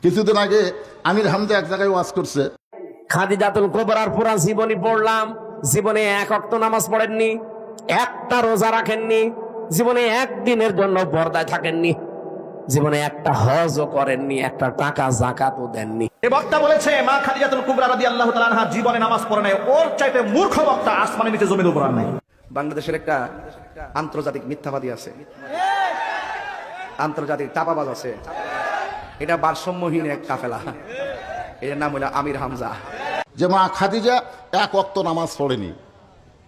কিছুদিন আগে আমির হামজা এক জায়গায় ওয়াজ করছে, খাদিজাতুল কুবরার পুরা জীবনী পড়লাম। জীবনে এক ওয়াক্ত নামাজ পড়েননি, একটা রোজা রাখেননি, জীবনে একদিনের জন্য পর্দায় থাকেননি, জীবনে একটা হজও করেননি, একটা টাকা যাকাতও দেননি। এ বক্তা বলেছে মা খাদিজাতুল কুবরা রাদিয়াল্লাহু তাআলা আনহা জীবনে নামাজ পড়ে নাই। ওর চাইতে মূর্খ বক্তা আসমানের নিচে জমির উপর আর নাই। বাংলাদেশের একটা আন্তর্জাতিক মিথ্যাবাদী আছে, আন্তর্জাতিক চাপাবাজ আছে। এটা ভারসাম্যহীন এক কাফেলা, এর নাম হলো আমির হামজা। যে মা খাদিজা এক ওয়াক্ত নামাজ পড়েনি,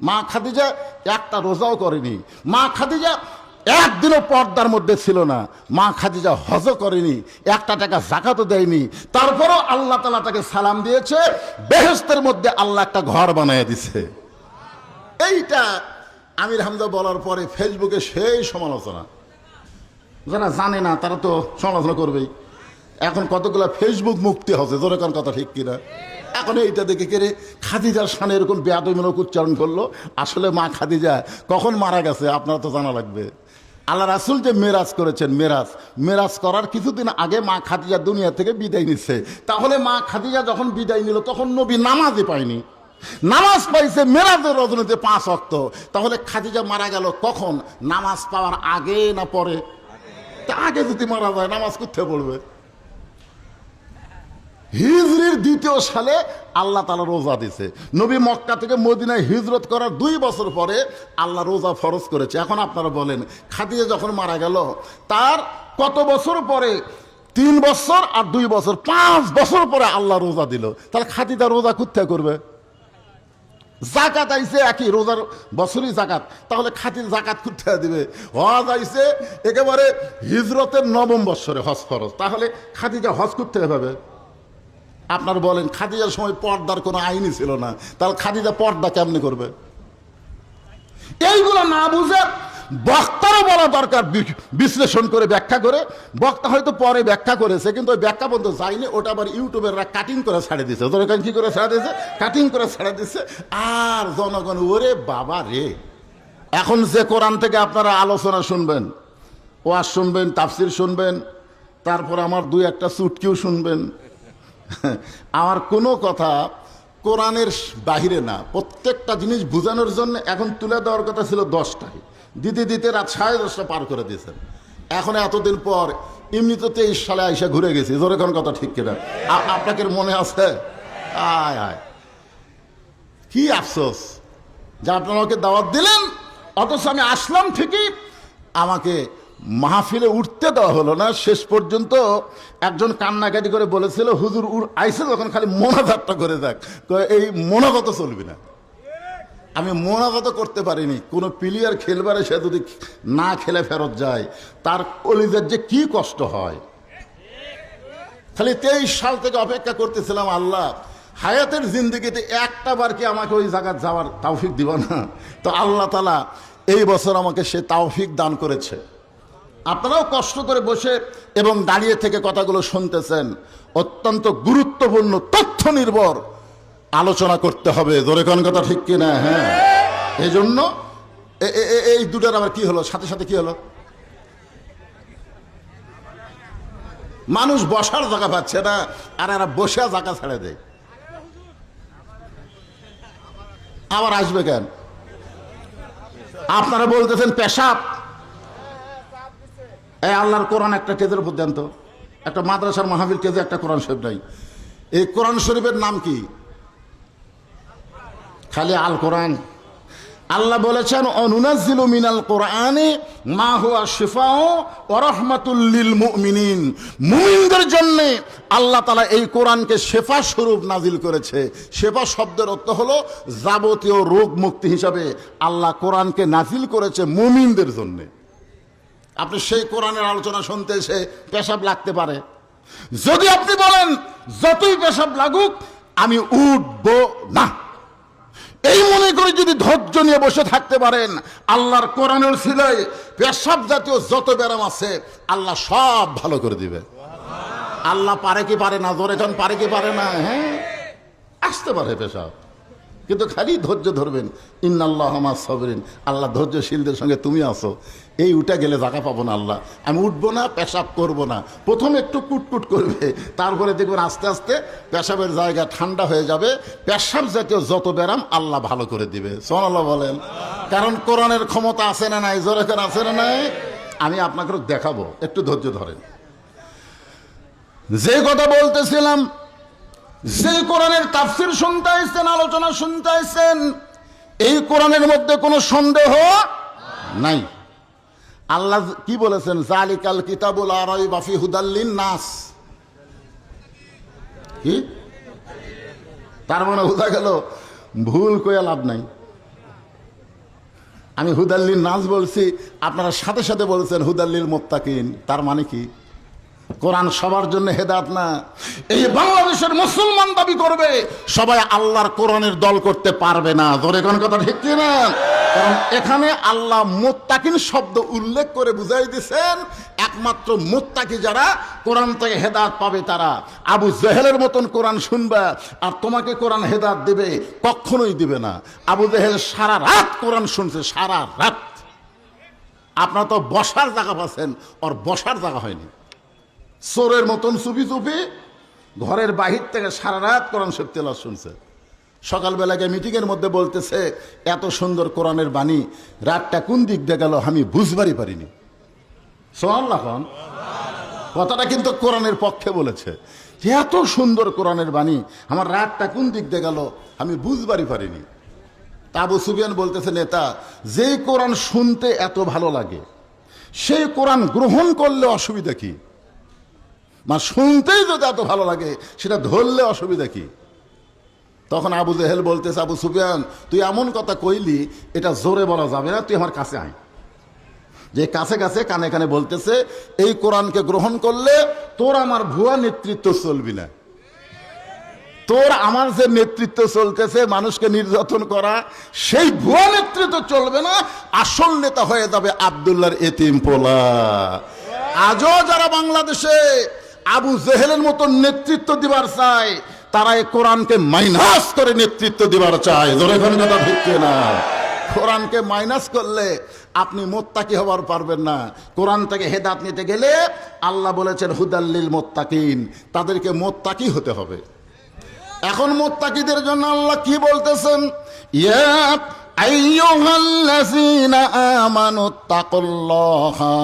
মা খাদিজা একটা রোজাও করেনি, মা খাদিজা একদিনও পর্দার মধ্যে ছিল না, মা খাদিজা হজও করেনি, একটা টাকা যাকাতও দেয়নি, তারপরও আল্লাহ তাআলা তাকে সালাম দিয়েছে, বেহেশতের মধ্যে আল্লাহ একটা ঘর বানিয়ে দিছে। এইটা আমির হামজা বলার পরে ফেসবুকে সেই সমালোচনা। যারা জানে না তারা তো সমালোচনা করবেই। এখন কতগুলো ফেসবুক মুক্তি হচ্ছে, জোরে কোন কথা ঠিক কিনা? এখন এইটা দেখে কেড়ে খাদিজার শানে এরকম বেয়াদবিমূলক উচ্চারণ করলো। আসলে মা খাদিজা কখন মারা গেছে আপনারা তো জানা লাগবে। আল্লাহ রাসূল যে মেরাজ করেছেন, মেরাজ করার কিছুদিন আগে মা খাদিজা দুনিয়া থেকে বিদায় নিচ্ছে। তাহলে মা খাদিজা যখন বিদায় নিল তখন নবী নামাজই পায়নি, নামাজ পাইছে মেরাজের রজনীতে 5 ওয়াক্ত। তাহলে খাদিজা মারা গেল কখন? নামাজ পাওয়ার আগে না পরে? তা আগে যদি মারা যায় নামাজ কোথায় পড়বে? হিজরির 2য় সালে আল্লাহ তাআলা রোজা দিছে। নবী মক্কা থেকে মদিনায় হিজরত করার 2 বছর পরে আল্লাহ রোজা ফরজ করেছে। এখন আপনারা বলেন খাদিজা যখন মারা গেল তার কত বছর পরে? 3 বছর আর 2 বছর, 5 বছর পরে আল্লাহ রোজা দিল। তাহলে খাদিজা রোজা কোথায় করবে? জাকাত আইছে একই, রোজার বছরই জাকাত, তাহলে খাদিজা জাকাত কোথায় দিবে? হজ আইছে একেবারে হিজরতের 9ম বছরে হজ ফরজ, তাহলে খাদিজা হজ কোথায় পাবে? আপনার বলেন খাদিজার সময় পর্দার কোনো আইনই ছিল না, তাহলে খাদিজা পর্দা কেমনি করবে? এইগুলো না বুঝে বক্তারও বলা দরকার, বিশ্লেষণ করে ব্যাখ্যা করে। বক্তা হয়তো পরে ব্যাখ্যা করেছে, কিন্তু ওই ব্যাখ্যা পর্যন্ত যায়নি, ওটা আবার ইউটিউবেররা কাটিং করে ছাড়ে দিছে। দরকার কি করে ছাড়া দিয়েছে? কাটিং করে ছাড়া দিচ্ছে। আর জনগণ ওরে বাবা রে। এখন যে কোরআন থেকে আপনারা আলোচনা শুনবেন, ওয়াজ শুনবেন, তাফসির শুনবেন, তারপর আমার 2-1টা চুটকিও শুনবেন, আমার কোনো কথা কোরআনের বাহিরে না। প্রত্যেকটা জিনিস বোঝানোর জন্য এখন তুলে দেওয়ার কথা ছিল 10টায়, দিতে দিতে রাত 10:30 পার করে দিয়েছেন। এখন এতদিন পর এমনি তো 23 সালে আইসা ঘুরে গেছি, জোরে কোন কথা ঠিক কিনা? আপনাকে মনে আছে? আয় আয়, কি আফসোস যে আপনারা আমাকে দাওয়াত দিলেন, অথচ আমি আসলাম ঠিকই, আমাকে মাহফিলে উঠতে দেওয়া হলো না। শেষ পর্যন্ত একজন কান্নাকাটি করে বলেছিল, হুজুর আইসে যখন খালি মোনাজাতটা করে যাক। এই মোনাজাত চলবি না। আমি মোনাজাত করতে পারিনি। কোনো প্লেয়ার খেলবারে সে যদি না খেলে ফেরত যায়, তার কলিজার যে কি কষ্ট হয়। খালি 23 সাল থেকে অপেক্ষা করতেছিলাম, আল্লাহ হায়াতের জিন্দেগিতে একটা বার কি আমাকে ওই জায়গায় যাওয়ার তৌফিক দিব না? তো আল্লাহ তাআলা এই বছর আমাকে সে তৌফিক দান করেছে। আপনারাও কষ্ট করে বসে এবং দাঁড়িয়ে থেকে কথাগুলো শুনতেছেন। অত্যন্ত গুরুত্বপূর্ণ তথ্য নির্ভর আলোচনা করতে হবে, জোরে কোন কথা ঠিক কিনা? হ্যাঁ, এই জন্য এই দুটার আবার কি হলো, সাথে সাথে কি হলো? মানুষ বসার জায়গা পাচ্ছে না, আর এরা বসে জায়গা ছেড়ে দেয়। আবার আসবে কেন? আপনারা বলতেছেন পেশাব। এই আল্লাহর কোরআন একটা কেজের উপর দেন তো, একটা মাদ্রাসার মাহফিল কেজে একটা কোরআন শরীফ নাই। এই কোরআন শরীফের নাম কি? খালি আল কোরআন। আল্লাহ বলেছেন অনুনাজ্জিলু মিনাল কোরআনি মা হুয়া শিফাউ ওয়া রাহমাতুল লিল মুমিনিন। মুমিনদের জন্য আল্লাহ তাআলা এই কোরআনকে শেফা স্বরূপ নাজিল করেছে। শেফা শব্দের অর্থ হলো যাবতীয় রোগ মুক্তি হিসাবে আল্লাহ কোরআনকে নাজিল করেছে মুমিনদের জন্য। আপনি সেই কোরআনের আলোচনা শুনতে এসে পেশাব লাগতে পারে। যদি আপনি বলেন যতই পেশাব লাগুক আমি উঠবো না, এই মনে করে যদি ধৈর্য নিয়ে বসে থাকতে পারেন, আল্লাহর কোরআনের সিলায় পেশাব জাতীয় যত ব্যারাম আছে আল্লাহ সব ভালো করে দিবে। আল্লাহ পারে কি পারে না? জোরে কোন পারে কি পারে না? হ্যাঁ, আসতে পারে পেশাব, কিন্তু খালি ধৈর্য ধরবেন। ইন্নাল্লাহ মা সাবিরিন, আল্লাহ ধৈর্যশীলদের সঙ্গে তুমি আসো। এই উঠে গেলে জায়গা পাবো না আল্লাহ, আমি উঠবো না, পেশাব করব না। প্রথম একটু কুটকুট করবে, তারপরে দেখবেন আস্তে আস্তে পেশাবের জায়গা ঠান্ডা হয়ে যাবে। পেশাব জাতীয় যত ব্যারাম আল্লাহ ভালো করে দিবে। সুবহানাল্লাহ বলেন। কারণ কোরআনের ক্ষমতা আছে না নাই? জোরে করে আছে না নাই? আমি আপনাকে দেখাবো, একটু ধৈর্য ধরেন। যে কথা বলতেছিলাম, যে কোরআনের তাফসীর শুনতে আসছেন, আলোচনা শুনতে আসছেন, এই কোরআনের মধ্যে কোনো সন্দেহ নাই। আল্লাহ কি বলেছেন? জালিকাল কিতাবুল লা রাইবা ফিহি হুদাল লিন-নাস। কি তার মানে বোঝা গেল ভুল কইয়া লাভ নাই। আমি হুদাল লিন-নাস বলছি, আপনারা সাথে সাথে বলছেন হুদাল লিল মুত্তাকিন। তার মানে কি? কোরআন সবার জন্য হেদায়েত না। এই বাংলাদেশের মুসলমান দাবি করবে সবাই আল্লাহর কোরআনের দল করতে পারবে না। ধরে কোন কথা ঠিক কি না? কারণ এখানে আল্লাহ মুত্তাকিন শব্দ উল্লেখ করে বুঝাই দিয়েছেন, একমাত্র মুত্তাকি যারা কোরআন থেকে হেদায়েত পাবে তারা। আবু জেহেলের মতন কোরআন শুনবে আর তোমাকে কোরআন হেদায়েত দিবে? কখনোই দিবে না। আবু জেহেল সারা রাত কোরআন শুনছে, সারা রাত। আপনারা তো বসার জায়গা পাচ্ছেন, ওর বসার জায়গা হয়নি। চোরের মতন চুপি চুপি ঘরের বাহির থেকে সারা রাত কোরআন শরীফ তেলাওয়াত শুনছে। সকালবেলাকে মিটিংয়ের মধ্যে বলতেছে, এত সুন্দর কোরআনের বাণী, রাতটা কোন দিক দিয়ে গেল আমি বুঝবারই পারিনি। সুবহানাল্লাহ। কথাটা কিন্তু কোরআনের পক্ষে বলেছে যে এত সুন্দর কোরআনের বাণী, আমার রাতটা কোন দিক দিয়ে গেল আমি বুঝবারই পারিনি। তা আবু সুফিয়ান বলতেছে, নেতা, যেই কোরআন শুনতে এত ভালো লাগে সেই কোরআন গ্রহণ করলে অসুবিধা কি? মা শুনতেই যদি এত ভালো লাগে সেটা ধরলে অসুবিধা কি? তখন আবু জেহেল বলতেছে, আবু সুফিয়ান তুই এমন কথা কইলি, এটা জোরে বলা যাবে না, তুই আমার কাছে আয়। যে কাছে কাছে কানে কানে বলতেছে, এই কোরআনকে গ্রহণ করলে তোর আমার ভুয়া নেতৃত্ব চলবি না। তোর আমার যে নেতৃত্ব চলতেছে মানুষকে নির্যাতন করা, সেই ভুয়া নেতৃত্ব চলবে না, আসল নেতা হয়ে যাবে আব্দুল্লাহর এতিম পোলা। আজও যারা বাংলাদেশে আবু জেহেলের মতো নেতৃত্ব দিবার চায়, তারা এই কোরআনকে মাইনাস করে নেতৃত্ব দিবার চায়। ধরে কথা ঠিক না? কোরআনকে মাইনাস করলে আপনি মুত্তাকি হবার পারবেন না। কোরআন থেকে হেদায়েত নিতে গেলে আল্লাহ বলেছেন হুদাল্লিল মুত্তাকিন, তাদেরকে মুত্তাকি হতে হবে। এখন মুত্তাকিদের জন্য আল্লাহ কি বলতেছেন? ইয়া আইয়ুহাল্লাযীনা আমানুত্তাকুল্লাহা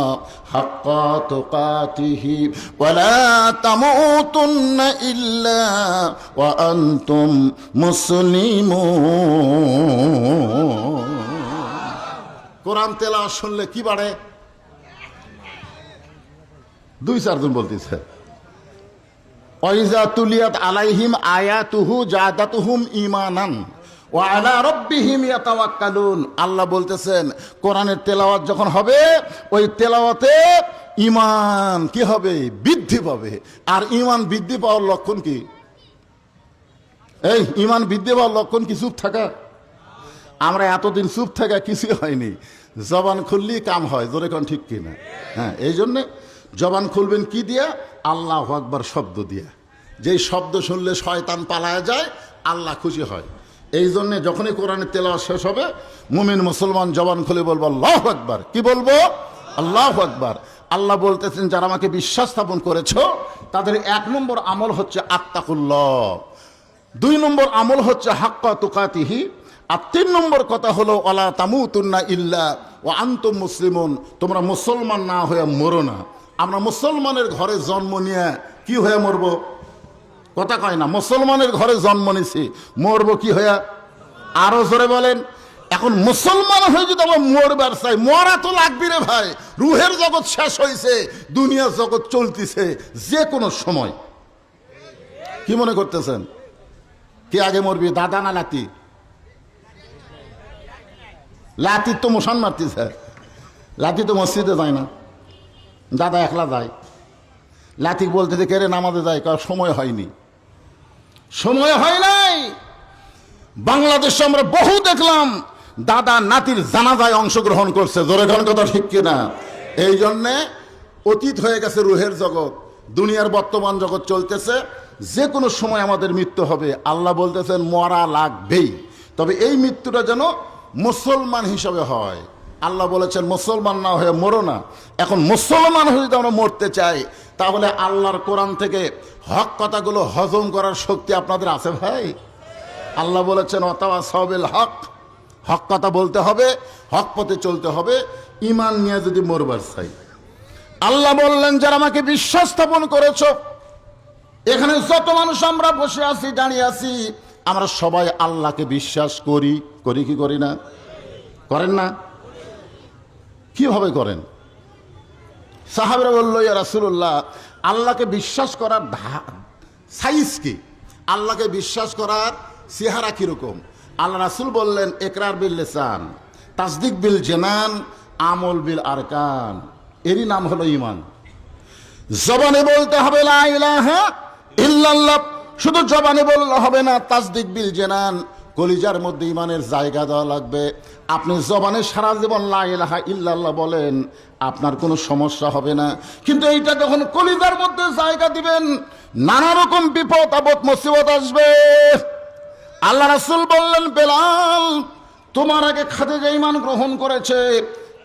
হাক্কা তুকাতিহি ওয়া লা তামুতুন্না ইল্লা ওয়া আনতুম মুসলিমুন। কোরআন তেলাওয়াত শুনলে কি বাড়ে? দুই চারজন বলতেছে, ওয়াইজা তুলিয়াত আলাইহিম আয়াতুহু জাদাতুহুম ঈমানান ওয়া আলা রাব্বিহিম ইয়াতাওয়াক্কালুন। আল্লাহ বলতেছেন কোরআনের তেলাওয়াত যখন হবে, ওই তেলাওয়াতে ঈমান কি হবে? বৃদ্ধি পাবে। আর ঈমান বৃদ্ধি পাওয়ার লক্ষণ কি? এই ঈমান বৃদ্ধি পাওয়ার লক্ষণ কি চুপ থাকা? আমরা এতদিন চুপ থাকা কিছুই হয়নি, জবান খুললেই কাম হয়। জোরে কোন ঠিক কিনা? হ্যাঁ, এই জন্যে জবান খুলবেন কি দিয়া? আল্লাহু আকবার শব্দ দিয়া। যেই শব্দ শুনলে শয়তান পালায়া যায়, আল্লাহ খুশি হয়। এই জন্যে যখনই কোরআনের তেলাওয়াত শেষ হবে, মুমিন মুসলমান জবান খুলে বলবো আল্লাহু আকবার। কি বলবো? আল্লাহু আকবার। আল্লাহ বলতেছেন, যারা আমাকে বিশ্বাস স্থাপন করেছো তাদের 1 নম্বর আমল হচ্ছে আত্তাকুল্লাহ, 2 নম্বর আমল হচ্ছে হাক্কা তুকাতিহি, আর 3 নম্বর কথা হলো ওয়ালা তামুতুন্না ইল্লা ওয়া আনতুম মুসলিমুন, তোমরা মুসলমান না হয়ে মরো না। আমরা মুসলমানের ঘরে জন্ম নিয়ে কি হয়ে মরবো? কথা কয় না, মুসলমানের ঘরে জন্ম নিছি, মরবো কি হয়ে? আরো জোরে বলেন। এখন মুসলমান হয়ে যদি আমরা মরবার চাই, মরা তো লাগবি রে ভাই। রুহের জগৎ শেষ হয়েছে, দুনিয়ার জগৎ চলতেছে যে কোনো সময়। কি মনে করতেছেন? কি আগে মরবি, দাদা না লাতি? লাতির তো মশান মারতেছে, লাতি তো মসজিদে যায় না, দাদা একলা যায়। লাতি বলতেছে কে রে নামাজে যায়, কারণ সময় হয়নি, সময় হয় নাই। বাংলাদেশে আমরা বহু দেখলাম দাদা নাতির জানাজায় অংশগ্রহণ করছে। জোরে ঘন কথা ঠিক কিনা? এই জন্যে অতীত হয়ে গেছে রুহের জগৎ, দুনিয়ার বর্তমান জগৎ চলতেছে, যে কোনো সময় আমাদের মৃত্যু হবে। আল্লাহ বলতেছেন মরা লাগবেই। তবে এই মৃত্যুটা যেন মুসলমান হিসাবে হয়। আল্লাহ বলেছেন মুসলমান না হয়ে মরো না। এখন মুসলমান হয়ে যদি আমরা মরতে চাই, তাহলে আল্লাহর কোরআন থেকে হক কথাগুলো হজম করার শক্তি আপনাদের আছে ভাই? আল্লাহ বলেছেন ওয়াতাওয়াসাউ বিল হক, হক কথা বলতে হবে, হক পথে চলতে হবে, ঈমান নিয়ে যদি মরবার চাই। আল্লাহ বললেন যারা আমাকে বিশ্বাস স্থাপন করেছো, এখানে যত মানুষ আমরা বসে আছি, দাঁড়িয়ে আছি, আমরা সবাই আল্লাহকে বিশ্বাস করি। করি কি করি না? করেন না? কিভাবে করেন? সাহাবীরা বলল ইয়া রাসূলুল্লাহ, আল্লাহকে বিশ্বাস করার সাইজ কি? আল্লাহকে বিশ্বাস করার চেহারা কিরকম? আল্লাহ রাসূল বললেন ইকরার বিল লিসান, তাসদিক বিল জানান, আমল বিল আরকান। এরই নাম হলো ঈমান। জবানে বলতে হবে লা ইলাহা ইল্লাল্লাহ, শুধু জবানে বললে হবে না, তাসদিক বিল জানান, কলিজার মধ্যে ঈমানের জায়গা দেওয়া লাগবে। আপনি জবানে সারা জীবন লা ইলাহা ইল্লাল্লাহ বলেন, আপনার কোনো সমস্যা হবে না, কিন্তু এইটা যখন কলিজার মধ্যে জায়গা দিবেন, নানা রকম বিপদ আপদ মুসিবত আসবে। আল্লাহ রাসূল বললেন বেলাল, তোমার আগে খাদিজা ঈমান গ্রহণ করেছে,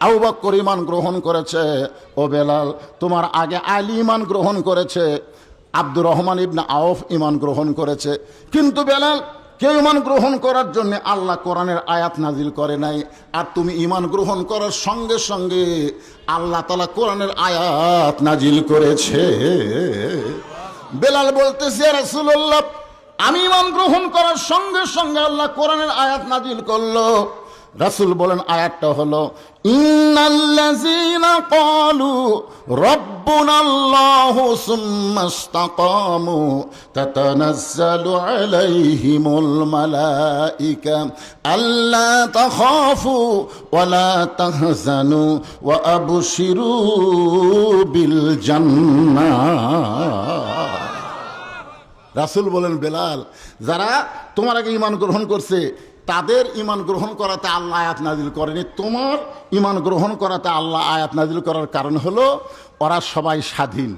আবু বকর ঈমান গ্রহণ করেছে, ও বেলাল তোমার আগে আলী ঈমান গ্রহণ করেছে, আব্দুর রহমান ইবনে আউফ ঈমান গ্রহণ করেছে, কিন্তু বেলাল কেউ ঈমান গ্রহণ করার জন্য আল্লাহ কোরআনের আয়াত নাজিল করে নাই, আর তুমি ঈমান গ্রহণ করার সঙ্গে সঙ্গে আল্লাহ তাআলা কোরআনের আয়াত নাজিল করেছে। বেলাল বলতেছে ইয়া রাসূলুল্লাহ, আমি ঈমান গ্রহণ করার সঙ্গে সঙ্গে আল্লাহ কোরআনের আয়াত নাজিল করলো। রাসূল বলেন আয়াতটা হলো ইন্নাল্লাযীনা ক্বালু রাব্বুনাল্লাহু সুম্মা ইসতাকামু তাতানাজ্জালু আলাইহিমুল মালায়েকা আল্লা তাখাফু ওয়া লা তাহজানু ওয়া আবশিরু বিল জান্নাহ। রাসূল বলেন বেলাল, যারা তোমার আগে ঈমান গ্রহণ করছে তাদের ঈমান গ্রহণ করাতে আল্লাহ আয়াত নাজিল করেনি, তোমার ঈমান গ্রহণ করাতে আল্লাহ আয়াত নাজিল করার কারণ হলো ওরা সবাই স্বাধীন।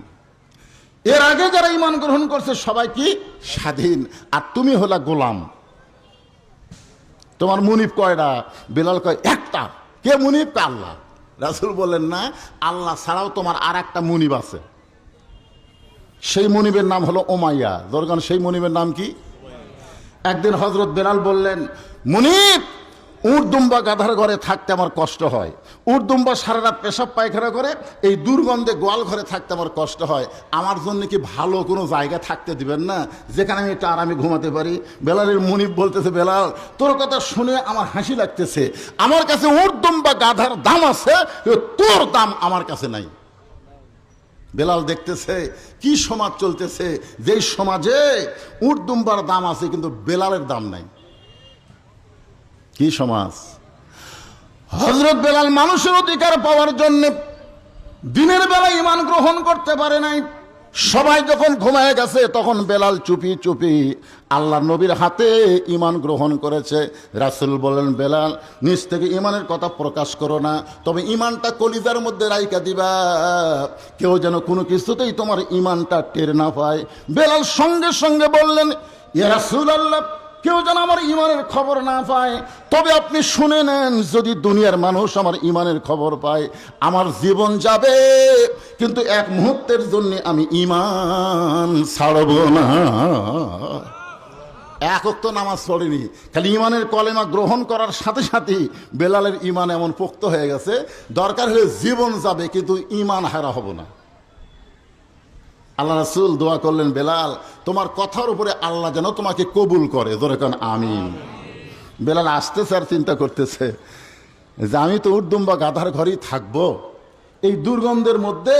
এর আগে যারা ঈমান গ্রহণ করছে সবাই কি স্বাধীন, আর তুমি হলা গোলাম। তোমার মুনিব কয়টা? বেলাল কয় একটা। কে মুনিব? আল্লাহ। রাসূল বললেন না, আল্লাহ ছাড়াও তোমার আর একটা মুনিব আছে, সেই মুনিবের নাম হলো উমাইয়া। দরকার সেই মুনিবের নাম কি? একদিন হযরত বেলাল বললেন, মুনিব, উট দুম্বা গাধার ঘরে থাকতে আমার কষ্ট হয়, উট দুম্বা সারা রাত পেশাব পায়খানা করে, এই দুর্গন্ধে গোয়াল ঘরে থাকতে আমার কষ্ট হয়, আমার জন্য কি ভালো কোনো জায়গা থাকতে দিবেন না যেখানে আমি একটু আরামে ঘুমাতে পারি? বেলালের মুনিব বলতেছে, বেলাল তোর কথা শুনে আমার হাসি লাগতেছে, আমার কাছে উট দুম্বা গাধার দাম আছে, তোর দাম আমার কাছে নাই। বেলাল দেখতেছে কি সমাজ চলতেছে, যেই সমাজে উট দুম্বার দাম আছে কিন্তু বেলালের দাম নাই। কি সমাজ! হযরত বেলাল মানুষের অধিকার পাওয়ার জন্য দিনের বেলা ঈমান গ্রহণ করতে পারে নাই। সবাই যখন ঘুমায় গেছে তখন বেলাল চুপি চুপি আল্লাহর নবীর হাতে ঈমান গ্রহণ করেছে। রাসূল বলেন, বেলাল নিজ থেকে ঈমানের কথা প্রকাশ করো না, তবে ঈমানটা কলিজার মধ্যে রাইখা দিবা, কেউ যেন কোনো কিছুতেই তোমার ঈমানটা টের না পায়। বেলাল সঙ্গে সঙ্গে বললেন, ইয়া রাসূলুল্লাহ, কেউ যেন আমার ঈমানের খবর না পায়, তবে আপনি শুনে নেন, যদি দুনিয়ার মানুষ আমার ঈমানের খবর পায় আমার জীবন যাবে, কিন্তু এক মুহূর্তের জন্য আমি ঈমান ছাড়ব না। এক ওয়াক্ত নামাজ পড়েনি, খালি ঈমানের কলেমা গ্রহণ করার সাথে সাথে বেলালের ঈমান এমন পোক্ত হয়ে গেছে, দরকার হলে জীবন যাবে কিন্তু ঈমান হারা হব না। আল্লাহ রাসূল দোয়া করলেন, বেলাল তোমার কথার উপরে আল্লাহ যেন তোমাকে কবুল করে, ধরে কান আমিন। বেলাল আসতেছে আর চিন্তা করতেছে যে আমি তো উট দুম্বা গাধার ঘরেই থাকবো, এই দুর্গন্ধের মধ্যে,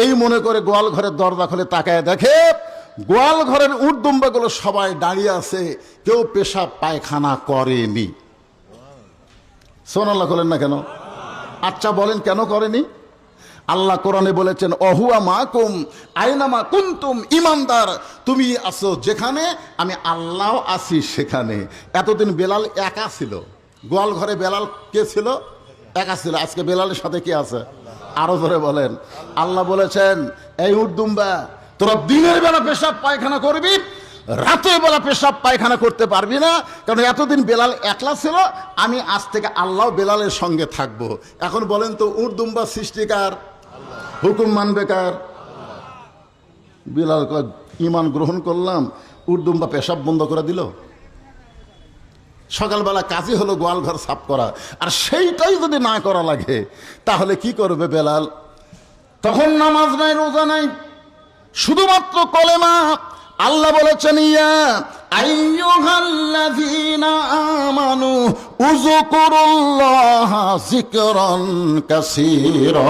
এই মনে করে গোয়াল ঘরের দরজা খুলে তাকায় দেখে গোয়াল ঘরের উট দুম্বাগুলো সবাই দাঁড়িয়ে আছে, কেউ পেশাব পায়খানা করেনি। সুবহানাল্লাহ বলেন না কেন? আচ্ছা বলেন কেন করেনি? আল্লাহ কোরআনে বলেছেন, অহুয়া মাকুম আইনামা কুনতুম, ঈমানদার তুমি আছো যেখানে আমি আল্লাহ আছি সেখানে। এতদিন বেলাল একা ছিল, গোয়াল ঘরে বেলাল কে ছিল? একা ছিল। আজকে বেলালের সাথে কে আছে? আরো ধরে বলেন। আল্লাহ বলেছেন, এই উট দুম্বা তোরা দিনের বেলা পেশাব পায়খানা করবি, রাতের বেলা পেশাব পায়খানা করতে পারবি না, কারণ এতদিন বেলাল একলা ছিল, আমি আজ থেকে আল্লাহ বেলালের সঙ্গে থাকবো। এখন বলেন তো উর্দুম্বা সৃষ্টিকার, হুকুম মানবে কার? বেলাল কয় ঈমান গ্রহণ করলাম, উর্দুম্বা পেশাব বন্ধ করে দিল। সকালবেলা কাজই হলো গোয়াল ঘর সাফ করা, আর সেইটাই যদি না করা লাগে তাহলে কি করবে বেলাল? তখন নামাজ নাই, রোজা নাই, শুধুমাত্র কলেমা। আল্লাহ বলেছেন ইয়া আইয়ুহাল্লাযীনা আমানু উযকুরুল্লাহা যিকরান কাসীরা।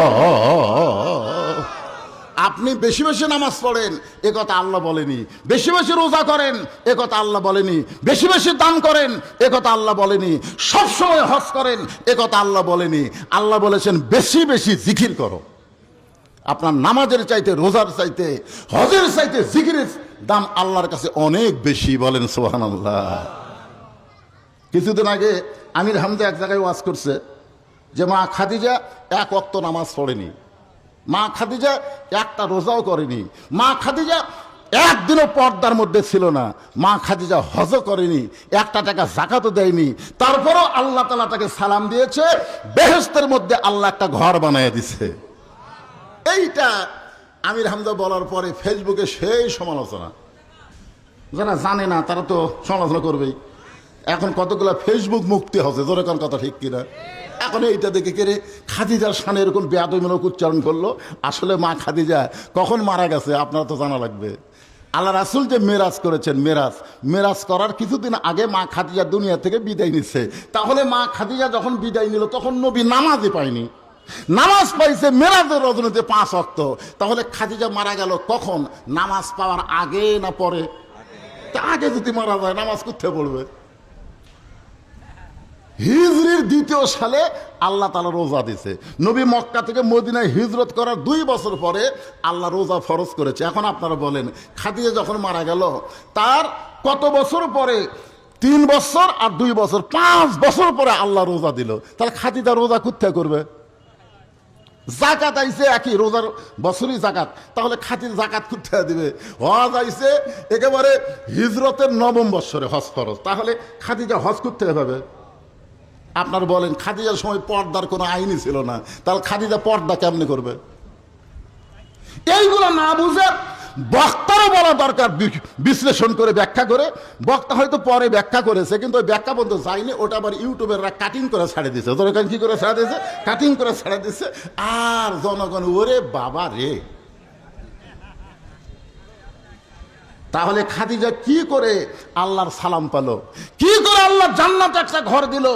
আপনি বেশি বেশি নামাজ পড়েন, এ কথা আল্লাহ বলেনি। বেশি বেশি রোজা করেন, এ কথা আল্লাহ বলেনি। বেশি বেশি দান করেন, এ কথা আল্লাহ বলেনি। সবসময় হজ করেন, এ কথা আল্লাহ বলেনি। আল্লাহ বলেছেন বেশি বেশি জিকির করো। আপনার নামাজের চাইতে, রোজার চাইতে, হজের চাইতে জিকিরের দাম আল্লাহর কাছে অনেক বেশি। বলেন সুবহানাল্লাহ। কিছুদিন আগে আমির হামজা এক জায়গায় ওয়াজ করছে যে মা খাদিজা এক ওয়াক্ত নামাজ পড়েনি, মা খাদিজা একটা রোজাও করেনি, মা খাদিজা একদিনও পর্দার মধ্যে ছিল না, মা খাদিজা হজও করেনি, একটা টাকা জাকাতও দেয়নি, তারপরও আল্লাহ তাআলা তাকে সালাম দিয়েছে, বেহেশতের মধ্যে আল্লাহ একটা ঘর বানিয়ে দিছে। এইটা আমির হামজা বলার পরে ফেসবুকে সেই সমালোচনা। যারা জানে না তারা তো সমালোচনা করবেই। এখন কতগুলো ফেসবুক মুক্তি হচ্ছে, জোরে কোন কথা ঠিক কিনা? এখন এইটা দেখে কেড়ে খাদিজার শানে এরকম বেয়াদবিমূলক উচ্চারণ করলো। আসলে মা খাদিজা কখন মারা গেছে আপনারা তো জানা লাগবে। আল্লাহ রাসূল যে মেরাজ করেছেন, মেরাজ করার কিছুদিন আগে মা খাদিজা দুনিয়া থেকে বিদায় নিচ্ছে। তাহলে মা খাদিজা যখন বিদায় নিল তখন নবী নামাজই পায়নি, নামাজ পাইছে মেরাজের রজনীতে 5 ওয়াক্ত। তাহলে খাদিজা মারা গেল কখন? নামাজ পাওয়ার আগে না পরে? আগে যদি মারা যায় নামাজ কোথায় পড়বে? হিজরির 2য় সালে আল্লাহ তাআলা রোজা দিছে। নবী মক্কা থেকে মদিনায় হিজরত করার 2 বছর পরে আল্লাহ রোজা ফরজ করেছে। এখন আপনারা বলেন খাদিজা যখন মারা গেল তার কত বছর পরে? 3 বছর আর 2 বছর, 5 বছর পরে আল্লাহ রোজা দিল। তাহলে খাদিজা রোজা কোথায় করবে? জাকাত আইছে একই, রোজার বছরই জাকাত, তাহলে খাদিজা জাকাত কোথায় দিবে? হজ আইছে একেবারে হিজরতের 9ম বছরে হজ ফরজ, তাহলে খাদিজা হজ কোথায় পাবে? আপনার বলেন খাদিজার সময় পর্দার কোনো আইনই ছিল না, তাহলে খাদিজা পর্দা কেমনে করবে? এইগুলো না বুঝে বক্তারও বলা দরকার, বিশ্লেষণ করে ব্যাখ্যা করে। বক্তা হয়তো পরে ব্যাখ্যা করেছে, কিন্তু ওই ব্যাখ্যা পর্যন্ত যায়নি, ওটা আবার ইউটিউবেররা কাটিং করে ছাড়ে দিছে। দরকার কি করে ছাড়া দিয়েছে? কাটিং করে ছাড়া দিচ্ছে। আর জনগণ ওরে বাবা রে। তাহলে খাদিজা কি করে আল্লাহর সালাম পেল? কি করে আল্লাহ জান্নাতে একটা ঘর দিল?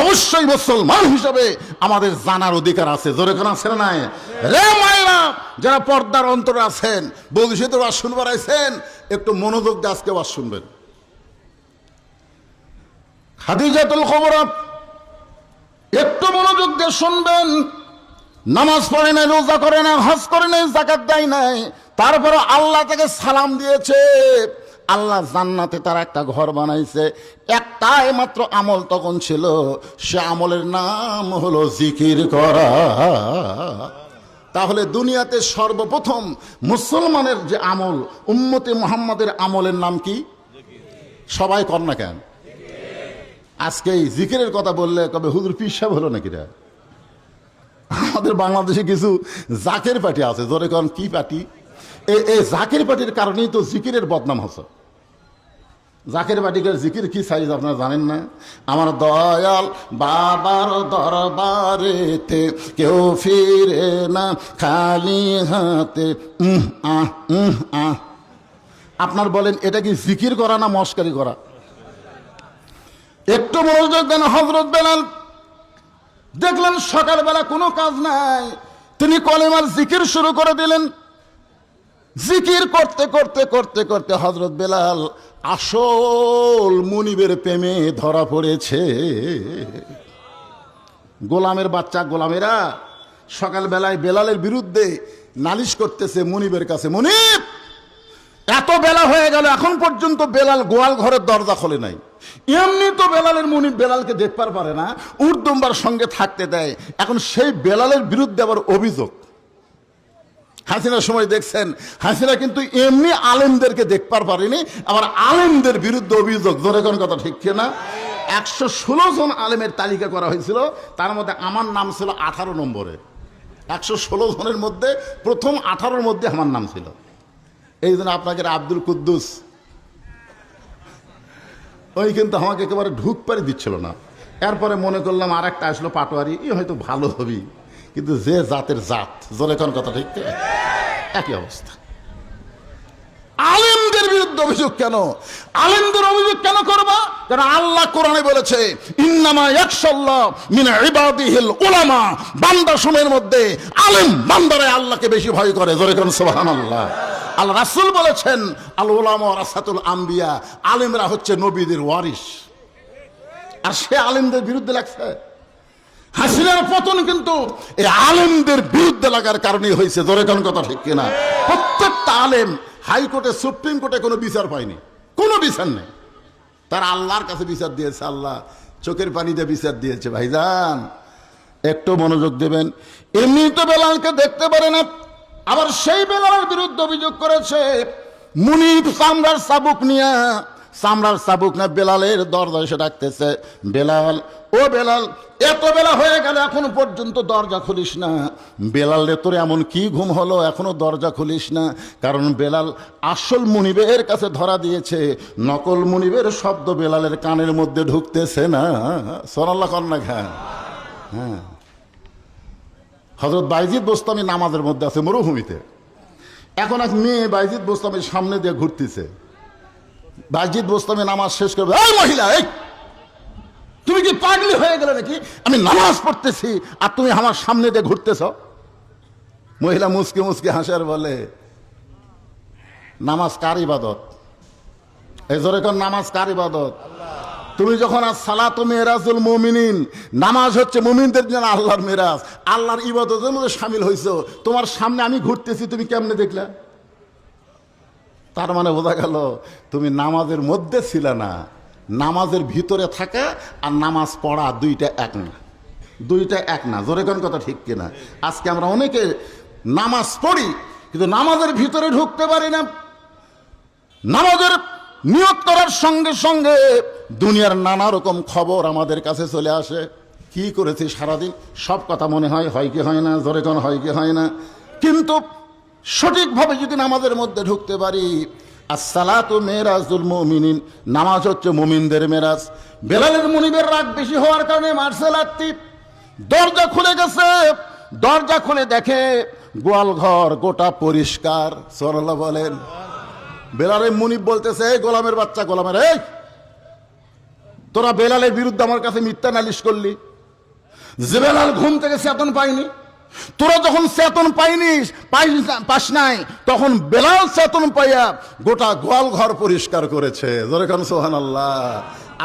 অবশ্যই মুসলমান হিসেবে আমাদের জানার অধিকার আছে। জোরে কোন আছে না? রে মায়েরা যারা পর্দার অন্তরে আছেন, ভবিষ্যতে ওয়াজ শুনবার আছেন, একটু মনোযোগ দিয়ে আজকে ওয়াজ শুনবেন। খাদিজাতুল কুবরা একটু মনোযোগ দিয়ে শুনবেন। নামাজ পড়ে নাই, রোজা করে নাই, হজ করে নাই, যাকাত দেয় নাই, তারপরে আল্লাহ তাকে সালাম দিয়েছে। আল্লাহ জান্নাতে তার একটা ঘর বানাইছে। একটাই মাত্র আমল তখন ছিল, সে আমলের নাম হলো জিকির করা। তাহলে দুনিয়াতে সর্বপ্রথম মুসলমানের যে আমল, উম্মতে মুহাম্মাদের আমলের নাম কি? সবাই কর না কেন? আজকে এই জিকিরের কথা বললে কবে হুজুর পীর সাহেব হলো নাকি রে? আমাদের বাংলাদেশে কিছু জাকের পার্টি আছে। জোরে কন কি পার্টি? এই জাকের পার্টির কারণেই তো জিকিরের বদনাম হচ্ছে। জাকের পার্টির জিকির কি সাইজ আপনারা জানেন না? আমার দয়াল বাবার দরবারেতে কেউ ফিরে না খালি হাতে। আপনার বলেন এটা কি জিকির করা না মস্কারি করা? একটু মনোযোগ দেন। হযরত বেলাল দেখলেন সকালবেলা কোনো কাজ নাই, তিনি কলেমার জিকির শুরু করে দিলেন। জিকির করতে করতে করতে করতে হযরত বেলাল আসল মুনিবের প্রেমে ধরা পড়েছে। গোলামের বাচ্চা গোলামেরা সকালবেলায় বেলালের বিরুদ্ধে নালিশ করতেছে মুনিবের কাছে, মুনিব এত বেলা হয়ে গেল এখন পর্যন্ত বেলাল গোয়াল ঘরের দরজা খোলে নাই। এমনি তো বেলালের মুনিব বেলালকে দেখতে পারে না, উর্দুম্বার সঙ্গে থাকতে দেয়, এখন সেই বেলালের বিরুদ্ধে আবার অভিযোগ। হাসিনার সময় দেখছেন, হাসিনা কিন্তু এমনি আলেমদেরকে দেখবার পারেনি, আবার আলেমদের বিরুদ্ধে অভিযোগ, জোরে কোন কথা ঠিক কিনা? 116 জন আলেমের তালিকা করা হয়েছিল, তার মধ্যে আমার নাম ছিল 18 নম্বরে। 116 জনের মধ্যে প্রথম 18-র মধ্যে আমার নাম ছিল। এই জন্য আপনাকে আব্দুল কুদ্দুস ওই কিন্তু আমাকে একেবারে ঢুকপারি দিচ্ছিল না। এরপরে মনে করলাম আর একটা আসলো পাটোয়ারি, ই হয়তো ভালো হবি, কিন্তু যে জাতের জাত, জোরে কোন কথা ঠিক কিনা? একই অবস্থা। আলেমদের বিরুদ্ধে অভিযোগ কেন? আলেমদের অভিযোগ কেন করবা? কারণ আল্লাহ কোরআনে বলেছে, ইন্নামা ইয়াখশাল্লাহ মিন ইবাদিহিল উলামা, বান্দা সমূহের মধ্যে আলেম বান্দারা আল্লাহকে বেশি ভয় করে, জোরে কোন সুবহানাল্লাহ। আল্লাহ রাসূল বলেছেন, আল উলামা ওয়ারাসাতুল আম্বিয়া, আলেমরা হচ্ছে নবীদের ওয়ারিস। আর সে আলেমদের বিরুদ্ধে লাগছে। হাসিনার পতন কিন্তু এই আলেমদের বিরুদ্ধে লাগার কারণেই হয়েছে, জোরে কোন কথা ঠিক কিনা? প্রত্যেকটা আলেম হাইকোর্টে, সুপ্রিম কোর্টে কোনো বিচার পায়নি, কোনো বিচার নেই। তারা আল্লাহর কাছে বিচার দিয়েছে, আল্লাহ চোখের পানি দিয়ে বিচার দিয়েছে। ভাইজান একটু মনোযোগ দেবেন। এমনি তো বেলালকে দেখতে পারে না, আবার সেই বেলালের বিরুদ্ধে অভিযোগ করেছে মুনিফ চামড়ার চাবুক নিয়ে, চামড়ার চাবুক না বেলালের দরজা এসে ডাকতেছে, বেলাল ও বেলাল, এত বেলা হয়ে গেল এখনো পর্যন্ত দরজা খুলিস না। বেলাল রে তোর এমন কি ঘুম হলো এখনো দরজা খুলিস না? কারণ বেলাল আসল মুনিবের কাছে ধরা দিয়েছে, নকল মুনিবের শব্দ বেলালের কানের মধ্যে ঢুকতেছে না। সুবহানাল্লাহ কন্যা খা। হ্যাঁ, হযরত বাইজিদ বোস্তামি নামাজের মধ্যে আছে মরুভূমিতে। এখন এক মেয়ে বাইজিদ বোস্তামির সামনে দিয়ে ঘুরতেছে। বাইজিদ বোস্তামি নামাজ শেষ করবে, এই মহিলা, এই তুমি কি পাগলি হয়ে গেলে নাকি? আমি নামাজ পড়তেছি আর তুমি আমার সামনে দিয়ে ঘুরতেছ। মহিলা মুসকে মুসকে হাসে আর বলে, নামাজ কার ইবাদত? এই জোরে কোন, নামাজ কার ইবাদত? তুমি যখন আসসালাতু মিরাজুল মুমিনিন, নামাজ হচ্ছে মুমিনদের জন্য আল্লাহর মিরাজ, আল্লাহর ইবাদতের মধ্যে শামিল হইছো, তোমার সামনে আমি ঘুরতেছি, তুমি কেমনে দেখলা? তার মানে বোঝা গেল তুমি নামাজের মধ্যে ছিলে না। নামাজের ভিতরে থাকা আর নামাজ পড়া দুইটা এক না, দুইটা এক না, জোরে কোন কথা ঠিক কিনা? আজকে আমরা অনেকে নামাজ পড়ি কিন্তু নামাজের ভিতরে ঢুকতে পারি না। নামাজের নিয়ত করার সঙ্গে সঙ্গে দুনিয়ার নানা রকম খবর আমাদের কাছে চলে আসে। কি করেছি সারাদিন সব কথা মনে হয়, হয় কি হয় না? জোরে কোন হয় কি হয় না? কিন্তু সঠিকভাবে যদি নামাজের মধ্যে ঢুকতে পারি, আসসালাতু মিরাজুল মুমিনিন, নামাজ হচ্ছে মুমিনদের মেরাজ। বেলালের মুনিবের রাগ বেশি হওয়ার কারণে মারছে লাত্তি। দরজা খুলে গেছে, দরজা খুলে দেখে গোয়াল ঘর গোটা পরিষ্কার। সুবহানাল্লাহ বলেন। বেলালের মুনিব বলতেছে, এই গোলামের বাচ্চা, গোলামের, এই তোরা বেলালের বিরুদ্ধে আমার কাছে মিথ্যা নালিশ করলি যে বেলাল ঘুম থেকে চেতন পাইনি। তোরা যখন চেতন পাস নাই, তখন বেলাল চেতন পাইয়া গোটা গোয়াল ঘর পরিষ্কার করেছে। জোরে কোন সুবহানাল্লাহ।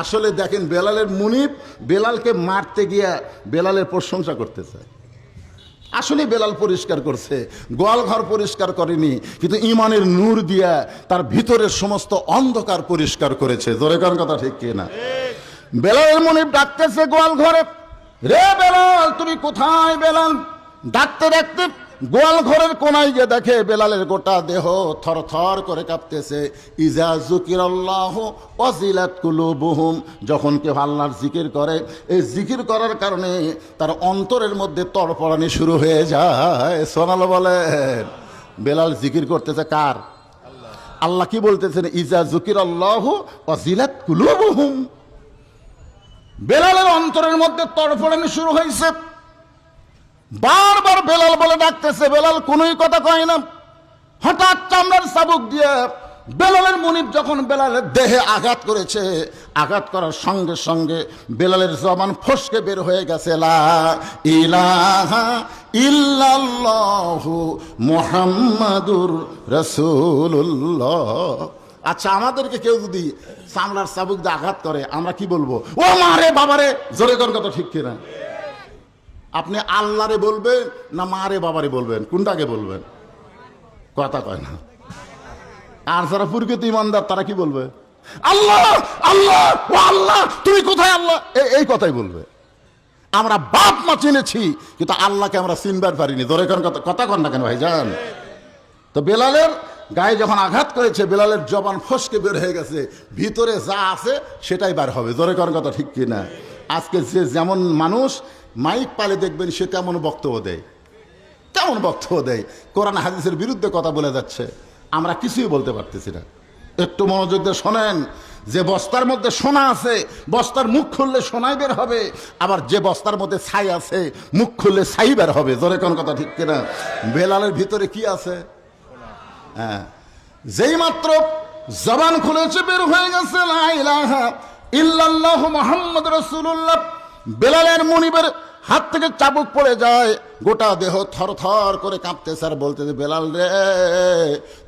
আসলে দেখেন, বেলালের মুনিব বেলালকে মারতে গিয়া বেলালের প্রশংসা করতেছে। আসলে বেলাল পরিষ্কার করছে, গোয়াল ঘর পরিষ্কার করেনি, কিন্তু ইমানের নূর দিয়া তার ভিতরের সমস্ত অন্ধকার পরিষ্কার করেছে। জোরে কোন কথা ঠিক কিনা? বেলালের মুনিব ডাকতেছে গোয়াল ঘরে, রে বেলাল তুমি কোথায়? বেলাল ডাকতে ডাকতে গোয়াল ঘরের কোনায় গিয়ে দেখে বেলালের গোটা দেহ থর থর করে কাঁপতেছে। ইজা যুকিরাল্লাহু ওয়াজিলাত কুলুবুহুম, যখন কেউ আল্লাহর জিকির করে, এই জিকির করার কারণে তার অন্তরের মধ্যে তড়পড়ানি শুরু হয়ে যায়। সুবহানাল্লাহ বলেন। বেলাল জিকির করতেছে কার? আল্লাহ কি বলতেছেন? ইজা যুকিরাল্লাহু ওয়াজিলাত কুলুবুহুম। বেলালের অন্তরের মধ্যে তড়পড়ানি শুরু হয়েছে। বারবার বেলাল বলে ডাকতেছে, বেলাল কোনোই কথা কয় না। হঠাৎ চামড়ার চাবুক দিয়ে বেলালের মুনিব যখন বেলালের দেহে আঘাত করেছে, আঘাত করার সঙ্গে সঙ্গে বেলালের জবান ফসকে বের হয়ে গেছে, লা ইলাহা ইল্লাল্লাহু মুহাম্মাদুর রাসূলুল্লাহ। আচ্ছা, আমাদেরকে কেউ যদি চামড়ার চাবুক দিয়ে আঘাত করে, আমরা কি বলবো? ও মারে বাবারে। জোরে কোন কথা ঠিক কিনা? আপনি আল্লাহরে বলবেন না মারে বাবারে বলবেন? কোনটাকে বলবেন? কথা কয় না। আর যারা প্রকৃত ইমানদার তারা কি বলবে? আল্লাহ আল্লাহ, ও আল্লাহ তুমি কোথায় আল্লাহ, এই কথাই বলবে। আমরা বাপ মা চিনেছি কিন্তু আল্লাহকে আমরা চিনবার পারিনি। ধরে কথা কন না কেন ভাইজান? তো বেলালের গায়ে যখন আঘাত করেছে, বেলালের জবান ফসকে বের হয়ে গেছে, ভিতরে যা আছে সেটাই বার হবে। জোরে করার কথা ঠিক কিনা? আজকে যে যেমন মানুষ মাইক পালে দেখবেন সে তেমন বক্তব্য দেয়, তেমন বক্তব্য দেয়, কোরআন হাদিসের বিরুদ্ধে কথা বলে যাচ্ছে, আমরা কিছুই বলতে পারতেছি না। একটু মনোযোগ দিয়ে শোনেন, যে বস্তার মধ্যে সোনা আছে, বস্তার মুখ খুললে সোনাই বের হবে, আবার যে বস্তার মধ্যে ছাই আছে, মুখ খুললে ছাই বের হবে। জোরে কোন কথা ঠিক কিনা? বেলালের ভিতরে কি আছে? হ্যাঁ, যেই মাত্র জবান খুলেছে বের হয়ে গেছে লা ইলাহা ইল্লাল্লাহু মুহাম্মাদুর রাসূলুল্লাহ। বেলালের মুনিবের হাত থেকে চাবুক পড়ে যায়, গোটা দেহ থরথর করে কাঁপতেছে আর বলতেছে, বেলাল রে,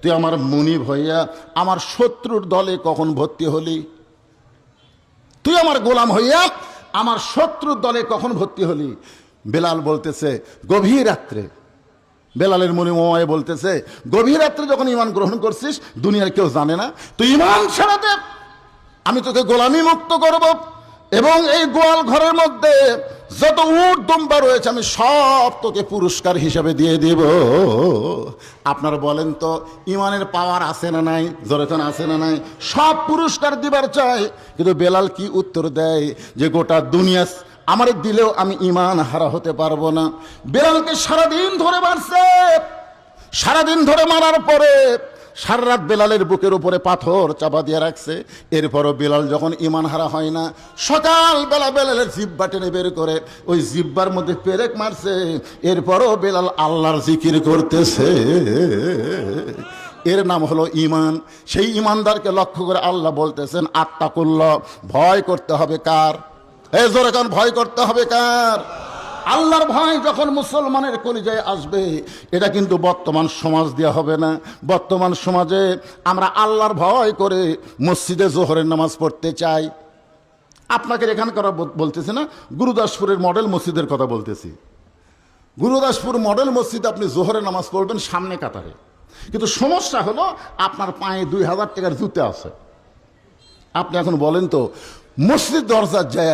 তুই আমার মুনিব হইয়া আমার শত্রুর দলে কখন ভর্তি হলি? তুই আমার গোলাম হইয়া আমার শত্রুর দলে কখন ভর্তি হলি? বেলাল বলতেছে, গভীর রাত্রে। বেলালের মুনিব ওমায়ে বলতেছে, গভীর রাত্রে যখন ঈমান গ্রহণ করছিস, দুনিয়ার কেউ জানে না, তুই ঈমান ছেড়ে দে, আমি তোকে গোলামি মুক্ত করব, এবং এই গোয়াল ঘরের মধ্যে যত উট দুম্বা রয়েছে আমি সব তোকে পুরস্কার হিসাবে দিয়ে দেব। আপনারা বলেন তো, ইমানের পাওয়ার আছে না নাই? যখন আছে না নাই? সব পুরস্কার দিবার চাই, কিন্তু বেলাল কি উত্তর দেয়? যে গোটা দুনিয়া আমার দিলেও আমি ইমান হারা হতে পারবো না। বেলালকে সারাদিন ধরে মারছে, সারাদিন ধরে মারার পরে সারা রাত বেলালের বুকের উপরে পাথর চাপা দিয়ে রাখছে। এরপরও বেলাল যখন ইমান হারা হয় না, সকালবেলা বেলালের জিব্বা টেনে বের করে ওই জিব্বার মধ্যে পেরেক মারছে। এরপরও বেলাল আল্লাহর জিকির করতেছে। এর নাম হলো ইমান। সেই ইমানদারকে লক্ষ্য করে আল্লাহ বলতেছেন, আত্তাকুল্লাহ, ভয় করতে হবে কার? এই জোরে কান, ভয় করতে হবে কার? আল্লাহর ভয় যখন মুসলমানের কলিজায় আসবে, এটা কিন্তু বর্তমান সমাজ দেওয়া হবে না। বর্তমান সমাজে আমরা আল্লাহর ভয় করে মসজিদে জোহরের নামাজ পড়তে চাই। আপনাকে এখানকার বলতেছি না, গুরুদাসপুরের মডেল মসজিদের কথা বলতেছি। গুরুদাসপুর মডেল মসজিদ আপনি জোহরের নামাজ পড়বেন সামনে কাতারে, কিন্তু সমস্যা হলো আপনার পায়ে 2000 টাকার জুতে আছে। আপনি এখন বলেন তো, মসজিদ দরজার যায়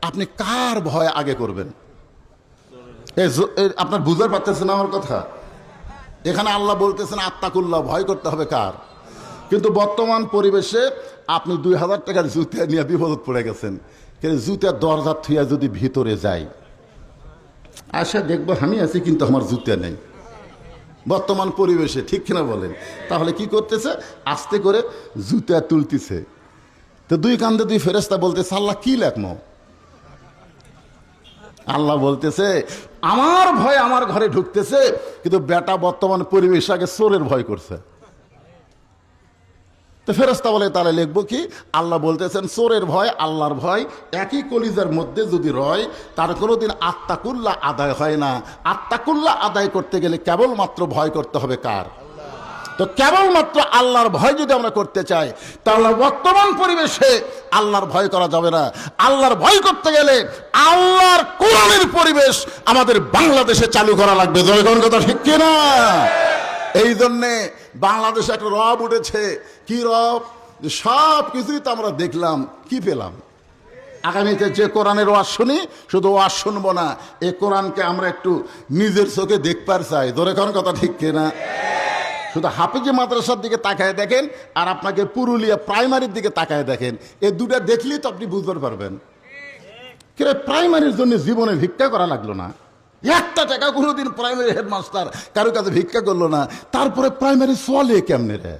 আপনি কার ভয় আগে করবেন? আপনার বুঝতে পারতেছেন আমার কথা? এখানে আল্লাহ বলতেছেন আত্তাকুল্লাহ, ভয় করতে হবে কার? কিন্তু বর্তমান পরিবেশে আপনি 2000 টাকার জুতা নিয়ে বিপদ পড়ে গেছেন। কিন্তু জুতার দরজা থুয়া যদি ভিতরে যাই, আশা দেখবো আমি আছি কিন্তু আমার জুতা নেই। বর্তমান পরিবেশে ঠিক কিনা বলেন? তাহলে কি করতেছে? আস্তে করে জুতা তুলতেছে। তো দুই কান্দে দুই ফেরেশতা বলতেছে, আল্লাহ কি লেখমো? আল্লাহ বলতেছে, আমার ভয় আমার ঘরে ঢুকতেছে, কিন্তু বেটা বর্তমান পরিবেশ আগে চোরের ভয় করছে। তো ফেরেশতা বলে, তাহলে লিখবো কি? আল্লাহ বলতেছেন, চোরের ভয় আল্লাহর ভয় একই কলিজার মধ্যে যদি রয়, তার কোনোদিন আত্তাকুল্লাহ আদায় হয় না। আত্তাকুল্লাহ আদায় করতে গেলে কেবলমাত্র ভয় করতে হবে কার? তো কেবলমাত্র আল্লাহর ভয় যদি আমরা করতে চাই, তাহলে বর্তমান পরিবেশে আল্লাহর ভয় করা যাবে না। আল্লাহর ভয় করতে গেলে আল্লাহর কোরআনের পরিবেশ আমাদের বাংলাদেশে চালু করা লাগবে। জয়গণ কথা ঠিক কিনা? এই জন্যে বাংলাদেশে একটা রব উঠেছে। কি রব? সব কিছুই তো আমরা দেখলাম, কি পেলাম? আগামীতে যে কোরআনের ওয়াজ শুনি, শুধু ওয়াজ শুনবো না, এই কোরআনকে আমরা একটু নিজের চোখে দেখবার চাই। জয়গণ কথা ঠিক কিনা? শুধু হাফিজি মাদ্রাসার দিকে তাকায় দেখেন, আর আপনাকে পুরুলিয়া প্রাইমারির দিকে তাকায় দেখেন, এই দুটা দেখলেই তো আপনি বুঝতে পারবেন। কিন্তু প্রাইমারির জন্য জীবনে ভিক্ষা করা লাগলো না, 1 টাকা কোনোদিন প্রাইমারি হেডমাস্টার কারো কাছে ভিক্ষা করলো না, তারপরে প্রাইমারি চলে কেমনে রে?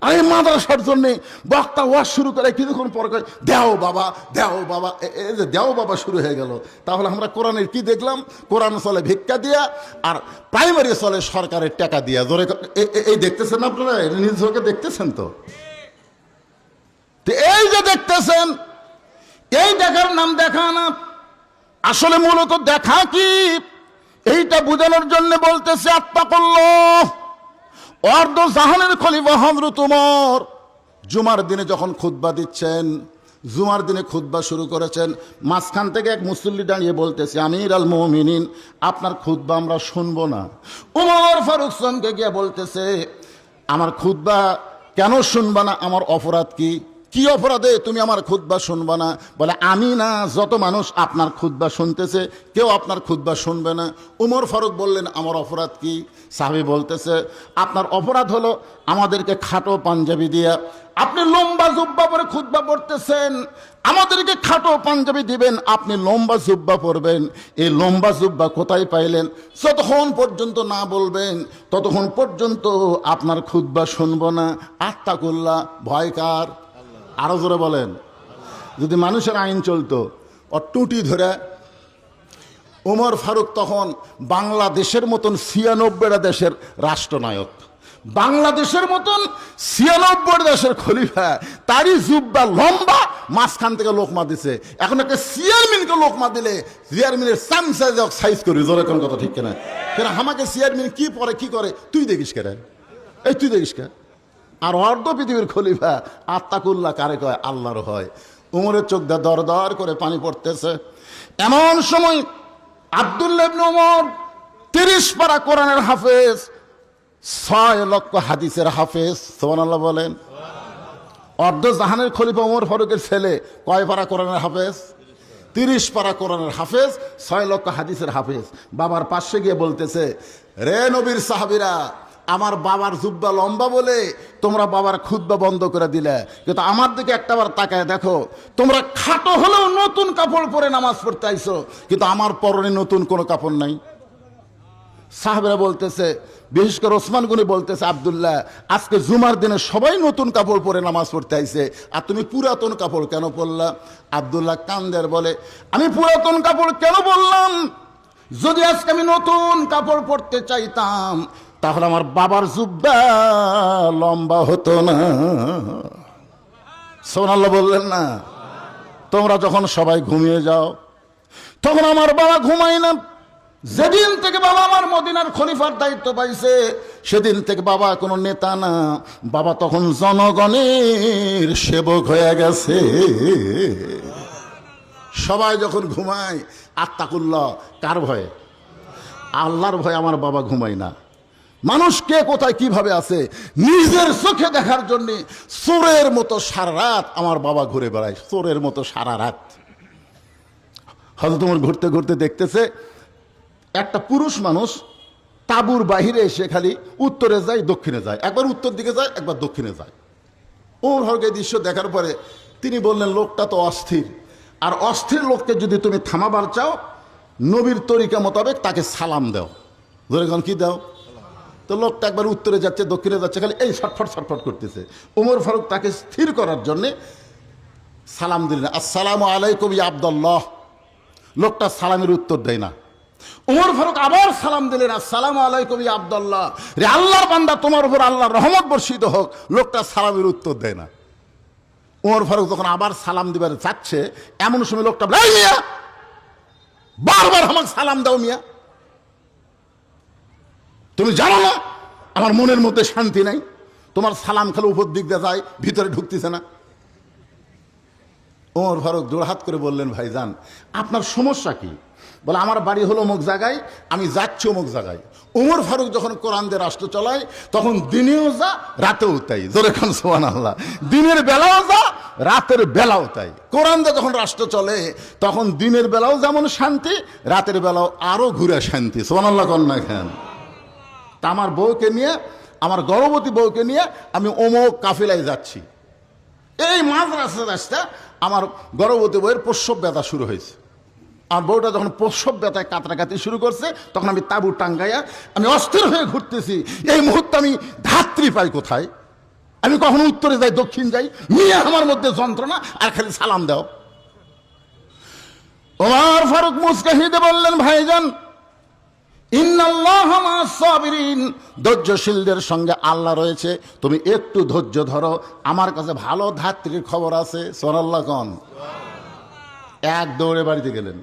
আর এই মাদ্রাসার জন্য বক্তা ওয়াজ শুরু করে কিছুক্ষণ পর দেও বাবা, দেও বাবা, এই যে দেও বাবা শুরু হয়ে গেল। তাহলে আমরা কোরআনের কি দেখলাম? কোরআন চলে ভিক্ষা দিয়া, আর প্রাইমারি চলে সরকারের টাকা দিয়া। জোরে এই দেখতেছেন আপনারা, নিজ চোখে দেখতেছেন তো? এই যে দেখতেছেন, এই দেখার নাম দেখা না, আসলে মূলত দেখা কি এইটা বোঝানোর জন্য বলতেছে আত্তাকুল্লাহ। অর্ধ জাহানের খলিফা হযরত ওমর জুমার দিনে যখন খুতবা দিচ্ছেন, জুমার দিনে খুতবা শুরু করেছেন, মাঝখান থেকে এক মুসল্লি দাঁড়িয়ে বলতেছে, আমির আল মুমিনিন, আপনার খুতবা আমরা শুনবো না। ওমর ফারুক সামকে গিয়ে বলতেছে, আমার খুতবা কেন শুনবা না? আমার অপরাধ কি? কি অপরাধে তুমি আমার খুতবা শুনবা না? বলে আমি না, যত মানুষ আপনার খুতবা শুনতেছে কেউ আপনার খুতবা শুনবে না। উমর ফারুক বললেন আমার অপরাধ কি? সাহাবী বলতেছে আপনার অপরাধ হলো আমাদেরকে খাটো পাঞ্জাবি দিয়া আপনি লম্বা জুব্বা পরে খুতবা পড়তেছেন, আমাদেরকে খাটো পাঞ্জাবি দিবেন, আপনি লম্বা জুব্বা পরবেন। এই লম্বা জুব্বা কোথায় পাইলেন? যতক্ষণ পর্যন্ত না বলবেন ততক্ষণ পর্যন্ত আপনার খুতবা শুনবো না। আত্তাকুল্লাহ, ভয়কার। আরো জোরে বলেন। যদি মানুষের আইন চলতো টুটি ধরে, ওমর ফারুক তখন বাংলাদেশের মতন 96টা দেশের রাষ্ট্রনায়ক, বাংলাদেশের মতন 96 দেশের খলিফা, তারই জুব্বা লম্বা, মাঝখান থেকে লোকমা দিছে। এখন একটা চেয়ারম্যানকে লোকমা দিলে চেয়ারম্যানের চামচা সাইজ করি, জোরে কোন কথা ঠিক কেনা? কেন আমাকে চেয়ারম্যান কি পরে কি করে তুই দেখিস কেন? এই তুই দেখিস কেন? আর অর্ধ পৃথিবীর খলিফা। আত্তাকুল্লাহ কারে কয়? আল্লাহর হয়। উমরের চোখ দিয়ে দর দর করে পানি পড়তেছে। এমন সময় আব্দুল্লাহ ইবনে ওমর 30 পারা কোরআনের হাফেজ, 6 লক্ষ হাদিসের হাফেজ, সুবহানাল্লাহ বলেন। অর্ধ জাহানের খলিফা ওমর ফারুকের ছেলে কয় পারা কোরআনের হাফেজ? 30 পারা কোরআনের হাফেজ, 6 লক্ষ হাদিসের হাফেজ। বাবার পাশে গিয়ে বলতেছে, রে নবীর সাহাবীরা, আমার বাবার জুব্বা লম্বা বলে তোমরা বাবার খুতবা বন্ধ করে দিলে, কিন্তু আমার দিকে একটাবার তাকায় দেখো, তোমরা খাটো হলেও নতুন কাপড় পরে নামাজ পড়তে আইছো, কিন্তু আমার পরনে নতুন কোনো কাপড় নাই। সাহাবেরা বলতেছে, বিশেষ করে ওসমান গনি বলতেছে, আব্দুল্লাহ আজকে জুমার দিনে সবাই নতুন কাপড় পরে নামাজ পড়তে আইছে, আর তুমি পুরাতন কাপড় কেন পরলা? আব্দুল্লাহ কান্দের বলে, আমি পুরাতন কাপড় কেন বললাম? যদি আজকে আমি নতুন কাপড় পরতে চাইতাম তাহলে আমার বাবার জুব্বা লম্বা হতো না। সুবহানাল্লাহ বললেন না? তোমরা যখন সবাই ঘুমিয়ে যাও তখন আমার বাবা ঘুমায় না। যেদিন থেকে বাবা আমার মদিনার খলিফার দায়িত্ব পাইছে সেদিন থেকে বাবা কোনো নেতা না, বাবা তখন জনগণের সেবক হয়ে গেছে। সবাই যখন ঘুমায়, আত্তাকুল্লাহ কার ভয়ে? আল্লাহর ভয়ে আমার বাবা ঘুমায় না। মানুষ কে কোথায় কিভাবে আছে নিজের চোখে দেখার জন্য চোরের মতো সারা রাত আমার বাবা ঘুরে বেড়ায়, চোরের মতো সারা রাত। হযরত ওমর ঘুরতে ঘুরতে দেখতেছে একটা পুরুষ মানুষ তাঁবুর বাহিরে এসে খালি উত্তরে যায় দক্ষিণে যায়, একবার উত্তর দিকে যায় একবার দক্ষিণে যায়। ওমর ফারুক এই দৃশ্য দেখার পরে তিনি বললেন, লোকটা তো অস্থির, আর অস্থির লোককে যদি তুমি থামাবার চাও নবীর তরিকা মোতাবেক তাকে সালাম দাও। ধরে গেল কি দাও? তো লোকটা একবার উত্তরে যাচ্ছে দক্ষিণে যাচ্ছে, খালি এই ছটফট ছটফট করতেছে। ওমর ফারুক তাকে স্থির করার জন্যে সালাম দিলেন, আসসালামু আলাইকুম ইয়া আব্দুল্লাহ। লোকটা সালামের উত্তর দেয় না। ওমর ফারুক আবার সালাম দিলেন, আসসালামু আলাইকুম ইয়া আব্দুল্লাহ, রে আল্লাহর বান্দা তোমার উপর আল্লাহর রহমত বর্ষিত হোক। লোকটা সালামের উত্তর দেয় না। ওমর ফারুক যখন আবার সালাম দিবার চাচ্ছে এমন সময় লোকটা বলে, এই মিয়া বারবার আমাকে সালাম দাও মিয়া, তুমি জানো না আমার মনের মধ্যে শান্তি নাই? তোমার সালাম খালি উপর দিক দিয়ে যায়, ভিতরে ঢুকতেছে না। ওমর ফারুক জোড়হাত করে বললেন, ভাইজান আপনার সমস্যা কি? বলে, আমার বাড়ি হলো অমুক জায়গায়, আমি যাচ্ছি অমুক জায়গায়। ওমর ফারুক যখন কোরআন দিয়ে রাষ্ট্র চালায় তখন দিনেও যা রাতেও তাই। জোরে খান সুবহানাল্লাহ। দিনের বেলাও যা রাতের বেলাও তাই। কোরআন দিয়ে যখন রাষ্ট্র চলে তখন দিনের বেলাও যেমন শান্তি, রাতের বেলাও আরো ঘুরে শান্তি। সুবহানাল্লাহ কন্যা খান। তা আমার বউকে নিয়ে, আমার গর্ভবতী বউকে নিয়ে আমি অমুক কাফিলায় যাচ্ছি। এই মাঝ রাস্তা আমার গর্ভবতী বউয়ের প্রসব ব্যথা শুরু হয়েছে। আর বউটা যখন প্রসব ব্যথায় কাতরাকাতি শুরু করছে তখন আমি তাঁবু টাঙ্গাইয়া আমি অস্থির হয়ে ঘুরতেছি। এই মুহূর্তে আমি ধাত্রী পাই কোথায়? আমি কখনো উত্তরে যাই দক্ষিণ যাই, মিয়া আমার মধ্যে যন্ত্রণা আর খালি সালাম দাও। ওমর ফারুক মুস্কে হেসে বললেন, ভাইজান ইন্নাল্লাহা মা'আস সাবিরিন, ধৈর্যশীলদের সঙ্গে আল্লাহ রয়েছে, তুমি একটু ধৈর্য ধরো, আমার কাছে ভালো ধাত্রীর খবর আছে। সুবহানাল্লাহ কোন। এক দৌড়ে বাড়িতে গেলেন,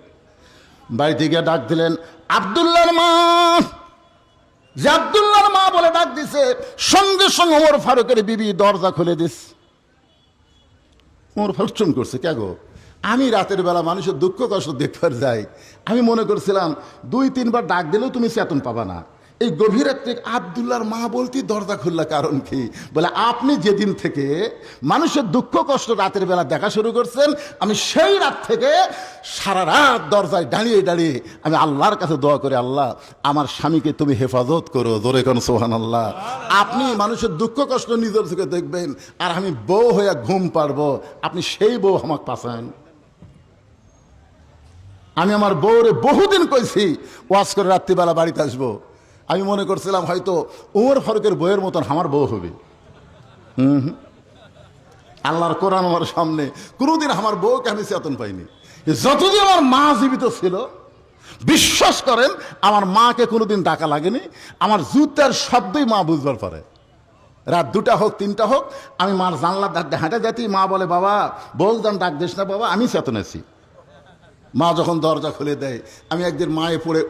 বাড়িতে গিয়ে ডাক দিলেন, আব্দুল্লাহর মা। যে আব্দুল্লাহর মা বলে ডাক দিছে, সঙ্গে সঙ্গে ওমর ফারুকের বিবি দরজা খুলে দিস। ওমর ফারুক চুম করছে, কে গো? আমি রাতের বেলা মানুষের দুঃখ কষ্ট দেখবার যাই, আমি মনে করছিলাম 2-3 বার ডাক দিলেও তুমি চেতন পাবা না, এই গভীর রাত্রে আব্দুল্লাহর মা বলতি দরজা খুললা কারণ কি? বলে আপনি যেদিন থেকে মানুষের দুঃখ কষ্ট রাতের বেলা দেখা শুরু করছেন, আমি সেই রাত থেকে সারা রাত দরজায় দাঁড়িয়ে দাঁড়িয়ে আমি আল্লাহর কাছে দোয়া করে, আল্লাহ আমার স্বামীকে তুমি হেফাজত করো, জোরে কোন সুবহানাল্লাহ। আপনি মানুষের দুঃখ কষ্ট নিজের চোখে দেখবেন, আর আমি বউ হইয়া ঘুম পারবো, আপনি সেই বউ আমাকে পাঠান। আমি আমার বউরে বহুদিন কইছি ওয়াজ করে রাত্রিবেলা বাড়িতে আসবো। আমি মনে করছিলাম হয়তো ওমর ফারুকের বইয়ের মতন আমার বউ হবে। আল্লাহর কোরআন আমার সামনে, কোনোদিন আমার বউকে আমি চেতন পাইনি। যতদিন আমার মা জীবিত ছিল, বিশ্বাস করেন আমার মাকে কোনোদিন ডাকা লাগেনি। আমার জুতার শব্দই মা বুঝবার পারে। রাত 2টা হোক 3টা হোক, আমি মার জানলার ডাক হাঁটা যাতি, মা বলে বাবা বউ যান ডাক দিস না বাবা, আমি চেতন আছি। মা যখন দরজা খুলে দেয়, আমি একদিন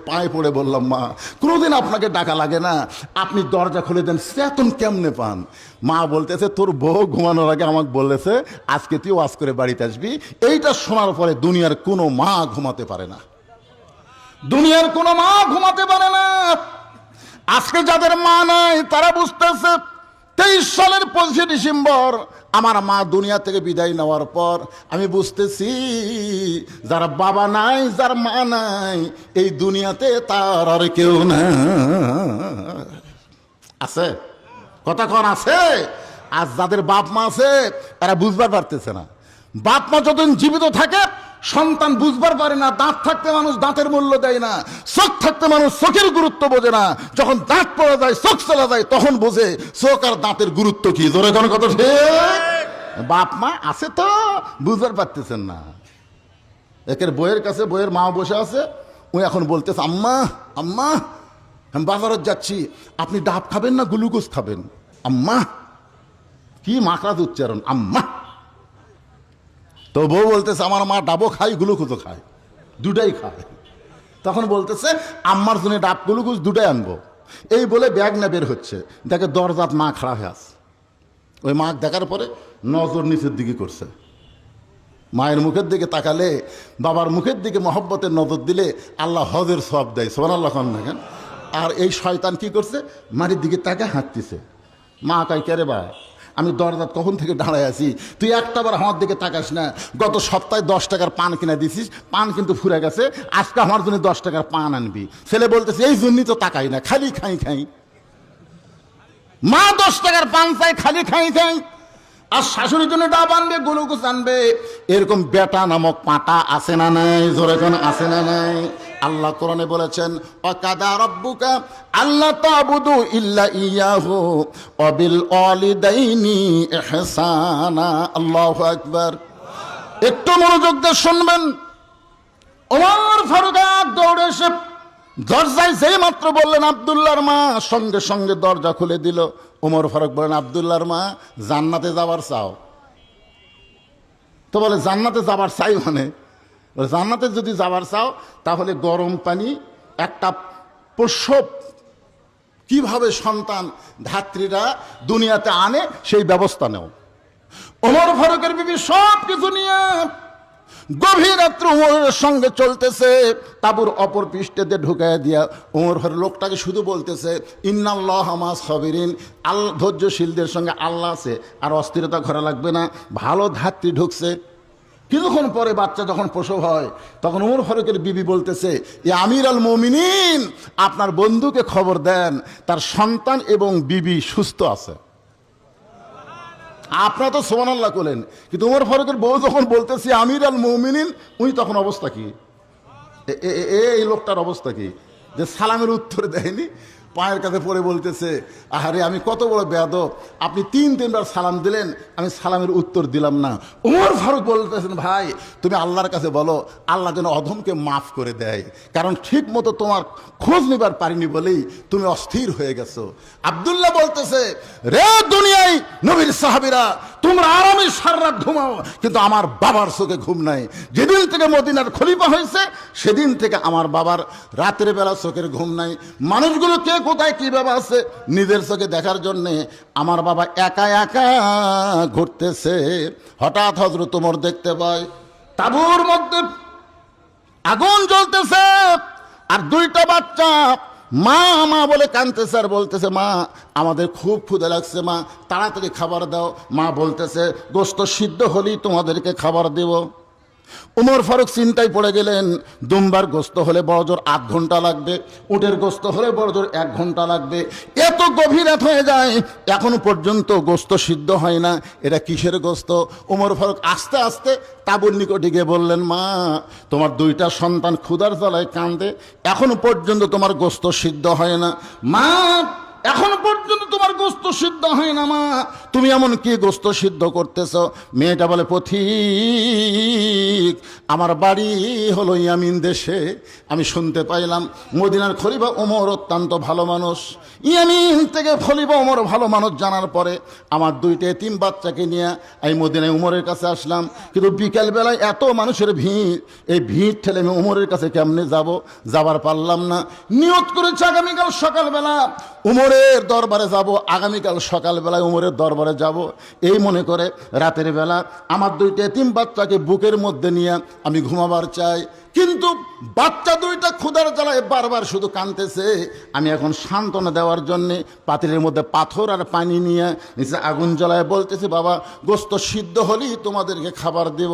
পায়ে পড়ে বললাম, মা কোনোদিন আপনাকে ডাকা লাগে না, আপনি দরজা খুলে দেন, চেতন কেমনে পান? মা বলতেছে তোর বউ ঘুমানোর আগে আমাকে বলেছে আজকে তুই ওয়াজ করে বাড়িতে আসবি। এইটা শোনার পরে দুনিয়ার কোনো মা ঘুমাতে পারে না, দুনিয়ার কোনো মা ঘুমাতে পারে না। আজকে যাদের মা নাই তারা বুঝতেছে 23 সালের 25 ডিসেম্বর আমার মা দুনিয়া থেকে বিদায় নেওয়ার পর আমি বুঝতেছি যারা বাবা নাই, যার মা নাই, এই দুনিয়াতে তার আর কেউ না আছে। কথা কন আছে? আর যাদের বাপ মা আছে তারা বুঝবার পারতেছে না। বাপ মা যতদিন জীবিত থাকে সন্তান বুঝবার পারে না। দাঁত থাকতে মানুষ দাঁতের মূল্য দেয় না, চোখ থাকতে মানুষ চোখের গুরুত্ব বোঝে না। যখন দাঁত পড়ে যায়, চোখ চলে যায়, তখন বোঝে চোখ আর দাঁতের গুরুত্ব কি। জোরে কোনো কথা ঠিক? বাপ মা আছে তো বুঝবার পারতেছেন না। একের বইয়ের কাছে বইয়ের মা বসে আছে, উনি এখন বলতেছে আম্মা আম্মা আমি বাজারত যাচ্ছি, আপনি ডাব খাবেন না গ্লুকোজ খাবেন? আম্মা, কি মাকড়াজ উচ্চারণ, আম্মা। তো বউ বলতেছে আমার মা ডাবও খায় গ্লুকোজও খায়, দুটাই খায়। তখন বলতেছে আম্মার জন্য ডাব গ্লুকোজ দুটাই আনবো। এই বলে ব্যাগ না বের হচ্ছে, দেখে দরজাত মা খাড়া হয়ে আছে। ওই মা দেখার পরে নজর নিচের দিকে করছে। মায়ের মুখের দিকে তাকালে, বাবার মুখের দিকে মহব্বতের নজর দিলে আল্লাহ হজের সওয়াব দেয়। সুবহানাল্লাহ খান দেখেন। আর এই শয়তান কি করছে, মারির দিকে তাকে হাঁটতেছে। মা কয় কে রে বা, আমি দরজাত কখন থেকে দাঁড়ায় আছি, তুই একটাবার আমার দিকে তাকাস না। গত সপ্তাহে 10 টাকার পান কিনে দিছিস, পান কিন্তু ফুরে গেছে, আজকে আমার জন্য 10 টাকার পান আনবি। ছেলে বলতেছে এই জন্যই তো তাকাই না, খালি খাই খাই। মা 10 টাকার পান চাই, খালি খাই খাই। আর শাশুড়ির জন্য ডাব আনবে, গ্লুকোজ আনবে। এরকম বেটা নামক পাটা আছে না নাই? জোরে কোন আছে না নাই? আল্লাহ কোরআনে বলেছেন ওয়াকাদা রাব্বুকা আল্লা তা'বুদু ইল্লা ইয়াহু ওয়া বিল ওয়ালিদাইনি ইহসানা। আল্লাহু আকবার। একটু মনোযোগ দিয়ে শুনবেন। ওমর ফারুক দৌড়ে এসে দরজায় যেই মাত্র বললেন আব্দুল্লাহর মা, সঙ্গে সঙ্গে দরজা খুলে দিল। ওমর ফারুক বলেন আব্দুল্লাহর মা জান্নাতে যাবার চাও? তো বলে জান্নাতে যাবার চাই মানে? জান্নাতে যদি যাবার চাও তাহলে গরম পানি একটা প্রসব কিভাবে সন্তান ধাত্রীরা দুনিয়াতে আনে সেই ব্যবস্থা নেও। ওমর ফারুকের বিবি সব কিছু নিয়ে গভীর রাত্রে ওমরের সঙ্গে চলতেছে, তাবুর অপর পৃষ্ঠেতে ঢুকাইয়া দিয়া ওমর ফারুক লোকটাকে শুধু বলতেছে ইন্নাল্লাহ মা সাবিরিন, আল্লাহ ধৈর্যশীলদের সঙ্গে আল্লাহ আছে, আর অস্থিরতা ঘরে লাগবে না। ভালো ধাত্রী ঢুকছে। কিছুক্ষণ পরে বাচ্চা যখন প্রসব হয়, তখন ওমর ফারুকের বিবি বলতেছে এ আমির আল মুমিনিন, আপনার বন্ধুকে খবর দেন তার সন্তান এবং বিবি সুস্থ আছে। আপনারা তো সুবহানাল্লাহ করলেন, কিন্তু ওমর ফারুকের বউ যখন বলতেছে আমির আল মুমিনিন, উনি তখন অবস্থা কি? এই লোকটার অবস্থা কি যে সালামের উত্তর দেয়নি, পায়ের কাছে পড়ে বলতেছে আহারে আমি কত বড় বেয়াদব, আপনি 3-3বার সালাম দিলেন, আমি সালামের উত্তর দিলাম না। ওমর ফারুক বলতেছেন ভাই তুমি আল্লাহর কাছে বলো আল্লাহ যেন অধমকে মাফ করে দেয়, কারণ ঠিক মতো তোমার খোঁজ নিবার পারিনি বলেই তুমি অস্থির হয়ে গেছো। আব্দুল্লাহ বলতেছে রে দুনিয়ায় নবীর সাহাবীরা তোমরা আরামে সারা রাত ঘুমাও, কিন্তু আমার বাবার চোখে ঘুম নাই। যেদিন থেকে মদিনার খলিফা হয়েছে সেদিন থেকে আমার বাবার রাতের বেলা চোখের ঘুম নাই। মানুষগুলো কে কোথায় কিভাবে আছে নিজের চোখে দেখার জন্যে আমার বাবা একা একা ঘুরতেছে। হঠাৎ হযরত ওমর দেখতে পায় তাঁবুর মধ্যে আগুন জ্বলতেছে, আর 2টা বাচ্চা মা মা বলে কাঁদতেছে আর বলতেছে, মা আমাদের খুব ক্ষুধা লাগছে, মা তাড়াতাড়ি খাবার দাও। মা বলতেছে, গোশত সিদ্ধ হলেই তোমাদেরকে খাবার দেব। উমর ফারুক চিন্তায় পড়ে গেলেন, দুম্বার গোস্ত হলে বড়জোর 8 ঘন্টা লাগবে, উটের গোস্ত হলে বড়জোর 1 ঘন্টা লাগবে। এত গভীর রাত হয়ে যায়, এখনো পর্যন্ত গোস্ত সিদ্ধ হয় না। এটা কিসের গোস্ত? উমর ফারুক আস্তে আস্তে তাবুর নিকটে গিয়ে বললেন, মা তোমার 2টা সন্তান ক্ষুধার জ্বালায় কাঁদে, এখনো পর্যন্ত তোমার গোস্ত সিদ্ধ হয় না। মা এখনো পর্যন্ত তোমার গোস্ত সিদ্ধ হয় না, মা তুমি এমন কি গোস্ত সিদ্ধ করতেছ? মেয়েটা বলে, পথিক আমার বাড়ি হলো ইয়ামিন দেশে, আমি শুনতে পাইলাম মদিনার খলিফা ওমর অত্যন্ত ভালো মানুষ। ইয়ামিন থেকে খলিফা ওমর ভালো মানুষ জানার পরে আমার 2টা এতিম বাচ্চাকে নিয়ে আমি মদিনায় উমরের কাছে আসলাম। কিন্তু বিকেলবেলায় এত মানুষের ভিড়, এই ভিড় ঠেলে আমি উমরের কাছে কেমনে যাবার পারলাম না। নিয়ত করেছে আগামীকাল সকালবেলা উমরের দরবারে যাব, আগামীকাল সকালবেলায় উমরের দরবারে যাব। এই মনে করে রাতের বেলা আমার 2টা এতিম বাচ্চাকে বুকের মধ্যে নিয়ে আমি ঘুমাবার চাই, কিন্তু বাচ্চা 2টা ক্ষুধার জ্বালায় বারবার শুধু কাঁদতেছে। আমি এখন সান্ত্বনা দেওয়ার জন্যে পাতিলের মধ্যে পাথর আর পানি নিয়ে নিচে আগুন জ্বালায় বলতেছে, বাবা গোস্ত সিদ্ধ হলেই তোমাদেরকে খাবার দেব।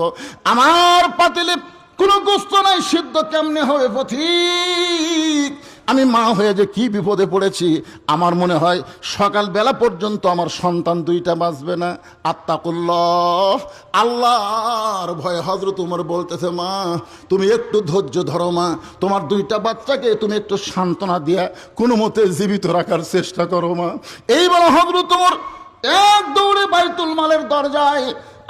আমার পাতিলে কোনো গোস্ত নাই, সিদ্ধ কেমনে হবে পথিক? আমি মা হয়ে যে কি বিপদে পড়েছি। আমার মনে হয় সকালবেলা পর্যন্ত আমার সন্তান 2টা বাঁচবে না। আত্তাকুল্লাহ, আল্লাহর ভয়ে হযরত উমর বলতেছে, মা তুমি একটু ধৈর্য ধরো, মা তোমার 2টা বাচ্চাকে তুমি একটু সান্ত্বনা দিয়া কোনো মতে জীবিত রাখার চেষ্টা করো, মা। এইবার হযরত উমর এক দৌড়ে বাইতুল মালের দরজায়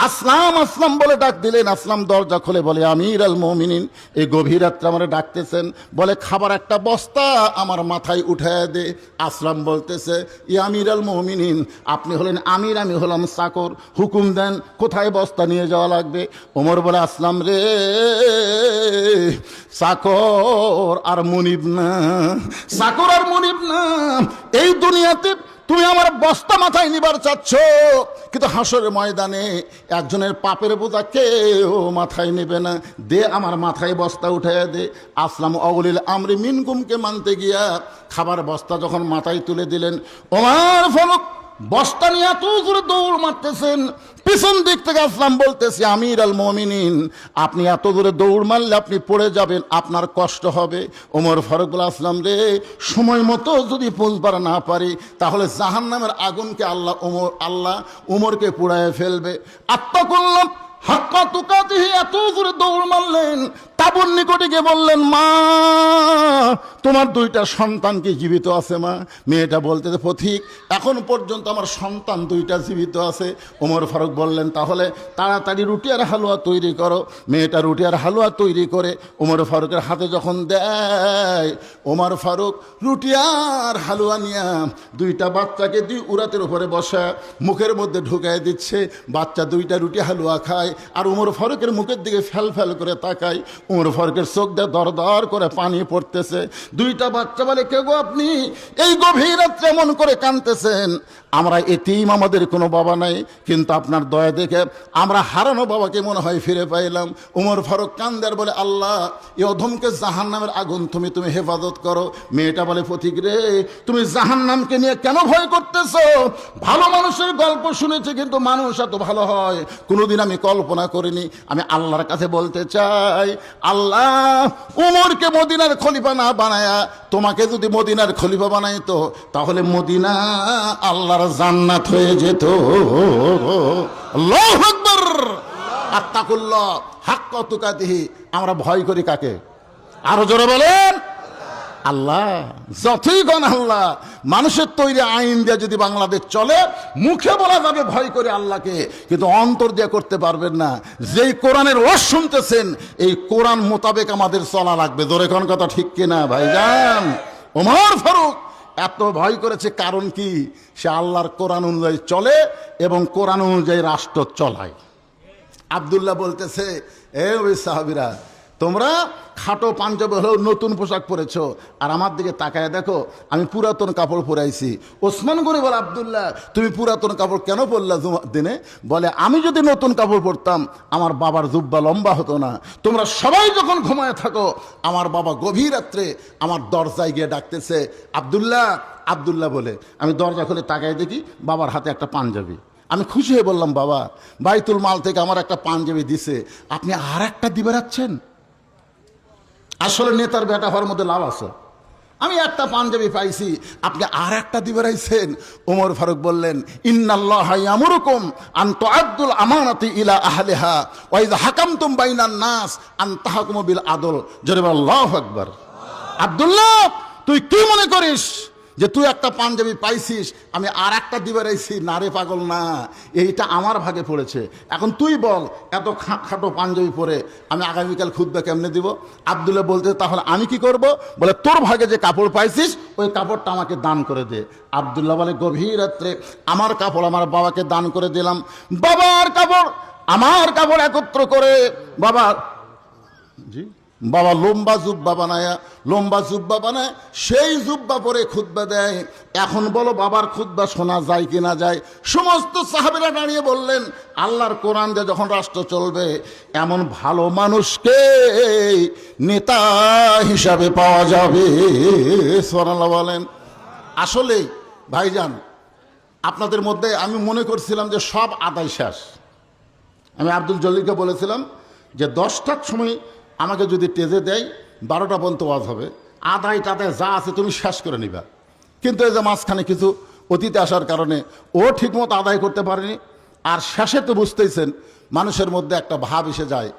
আসলাম আসলাম বলে ডাক দিলেন। আসলাম দরজা খুলে বলে, আমির আল মুমিনিন এই গভীর রাত্রে আমার ডাকতেছেন, বলে খাবার একটা বস্তা আমার মাথায় উঠায় দে। আসলাম বলতেছে, ই আমির আল মুমিনিন আপনি হলেন আমির, আমি হলাম চাকর, হুকুম দেন কোথায় বস্তা নিয়ে যাওয়া লাগবে। ওমর বলে, আসলাম রে চাকর আর মুনিব না, চাকর আর মুনিব না। এই দুনিয়াতে তুমি আমার বস্তা মাথায় নিবার চাচ্ছ, কিন্তু হাসরের ময়দানে একজনের পাপের বোঝা কেউ মাথায় নেবে না। দে আমার মাথায় বস্তা উঠাইয়া দে। আসলাম অগলিল আমরি মিনকুমকে মানতে গিয়া খাবার বস্তা যখন মাথায় তুলে দিলেন, ওমর ফারুক বস্তা নিয়ে এত জোরে দৌড় মারতেছেন, পিছন দিক থেকে আসলাম বলতেছি, আমির আল মুমিনিন আপনি এত দূরে দৌড় মারলে আপনি পড়ে যাবেন, আপনার কষ্ট হবে। ওমর ফারুক বলে, আসলাম রে সময় মতো যদি পৌঁছবার না পারি তাহলে জাহান্নামের আগুনকে আল্লাহ উমরকে পুড়ায় ফেলবে। আত্মা করলাম হাক্কা তুকাতিহি, এত জোরে দৌড় মারলেন। তাবুর নিকটে গিয়ে বললেন, মা তোমার 2টা সন্তান কি জীবিত আছে? মা মেয়েটা বলতেছে, পথিক এখন পর্যন্ত আমার সন্তান 2টা জীবিত আছে। ওমর ফারুক বললেন, তাহলে তাড়াতাড়ি রুটি আর হালুয়া তৈরি করো। মেয়েটা রুটি আর হালুয়া তৈরি করে ওমর ফারুকের হাতে যখন দেয়, ওমর ফারুক রুটি আর হালুয়া নিয়ে 2টা বাচ্চাকে 2 উরাতের উপরে বসা মুখের মধ্যে ঢুকায় দিচ্ছে। বাচ্চা 2টা রুটি হালুয়া খায় আর ওমর ফারুকের মুখের দিকে ফ্যাল ফ্যাল করে তাকায়। ওমর ফারুকের চোখ দিয়ে দর দর করে পানি পড়তেছে। 2টা বাচ্চা বলে, কে গো আপনি এই গভীর রাত্রে এমন করে কাঁদতেছেন? আমরা এতিম, আমাদের কোনো বাবা নাই, কিন্তু আপনার দয়া দেখে আমরা হারানো বাবাকে মনে হয় ফিরে পাইলাম। ওমর ফারুক কান্দার বলে, আল্লাহ এ অধমকে জাহান্নামের আগুন তুমি হেফাজত করো। মেয়েটা বলে, পথিক রে তুমি জাহান্নামকে নিয়ে কেন ভয় করতেছো? ভালো মানুষের গল্প শুনেছি, কিন্তু মানুষ এত ভালো হয় কোনোদিন আমি কল্পনা করিনি। আমি আল্লাহর কাছে বলতে চাই, আল্লাহ উমরকে মদিনার খলিফা না বানায়া তোমাকে যদি মদিনার খলিফা বানাইতো তাহলে মদিনা আল্লাহর জান্নাত হয়ে যেত। আল্লাহু আকবার। আত্তাকুল্লাহ হাক্কা তুকাতিহি, আমরা ভয় করি কাকে? আরো জোরে বলেন, আল্লাহ। যতই গণ আল্লাহ, মানুষের তৈরি আইন দিয়ে যদি বাংলাদেশ চলে, মুখে বলা যাবে ভয় করে আল্লাহকে, কিন্তু অন্তর দিয়ে করতে পারবেন না। যেই কোরআনের ওয়াজ শুনতেছেন, এই কোরআন মোতাবেক আমাদের চলা লাগবে। জোরে কোন কথা ঠিক কিনা ভাইজান? ওমর ফারুক এত ভয় করেছে, কারণ কি? সে আল্লাহর কোরআন অনুযায়ী চলে এবং কোরআন অনুযায়ী রাষ্ট্র চলায়। আব্দুল্লাহ বলতেছে, এ ওই সাহাবীরা তোমরা খাটো পাঞ্জাবি হলেও নতুন পোশাক পরেছো, আর আমার দিকে তাকায় দেখো আমি পুরাতন কাপড় পরাইছি। ওসমান গনি বলে, আব্দুল্লাহ তুমি পুরাতন কাপড় কেন পরলা দিনে? বলে, আমি যদি নতুন কাপড় পরতাম আমার বাবার জুব্বা লম্বা হতো না। তোমরা সবাই যখন ঘুমায় থাকো আমার বাবা গভীর রাত্রে আমার দরজায় গিয়ে ডাকতেছে, আব্দুল্লাহ আব্দুল্লাহ বলে। আমি দরজা খুলে তাকায় দেখি বাবার হাতে একটা পাঞ্জাবি। আমি খুশি হয়ে বললাম, বাবা বাইতুল মাল থেকে আমার একটা পাঞ্জাবি দিছে, আপনি আর একটা দিবে রাখছেন? আসলে নেতার বেটা হওয়ার মধ্যে লাভ আছে। আমি একটা পাঞ্জাবি পাইছি, আপনি আর একটা দিবে রাইছেন। ওমর ফারুক বললেন, ইন্নাল্লাহা ইয়ামুরুকুম আন তুআদ্দুল আমানাতি ইলা আহলিহা ওয়া ইযা হাকামতুম বাইনান নাস আন তাহকুমু বিল আদল। জোরে বল আল্লাহু আকবার। আব্দুল্লাহ তুই কি মনে করিস যে তুই একটা পাঞ্জাবি পাইছিস আমি আর একটা দিবে রাইছি? না রে পাগল, না, এইটা আমার ভাগে পড়েছে। এখন তুই বল, এত খাটো পাঞ্জাবি পরে আমি আগামীকাল খুতবা কেমনে দিব? আব্দুল্লাহ বলতে, তাহলে আমি কি করব? বলে, তোর ভাগে যে কাপড় পাইছিস ওই কাপড়টা আমাকে দান করে দে। আব্দুল্লাহ বলে, গভীর রাত্রে আমার কাপড় আমার বাবাকে দান করে দিলাম। বাবার কাপড় আমার কাপড় একত্র করে বাবা লম্বা জুব্বা বানায় সেই জুব্বা পরে খুতবা দেয়। এখন বলো বাবার খুতবা শোনা যায় কি না যায়? সমস্ত সাহাবীরা দাঁড়িয়ে বললেন, আল্লাহর কোরআন দিয়ে যখন রাষ্ট্র চলবে এমন ভালো মানুষকে নেতা হিসাবে পাওয়া যাবে। সুবহানাল্লাহ বলেন। আসলে ভাইজান, আপনাদের মধ্যে আমি মনে করছিলাম যে সব আদায় শেষ। আমি আব্দুল জলিলকে বলেছিলাম যে 10টার সময় আমাকে যদি টেজে দেয় 12টা পর্যন্ত ওয়াজ হবে, আদায় টাদায় যা আছে তুমি শেষ করে নিবা। কিন্তু এই যে মাঝখানে কিছু অতীতে আসার কারণে ও ঠিকমতো আদায় করতে পারেনি। আর শেষে তো বুঝতেইছেন মানুষের মধ্যে একটা ভাব এসে যায়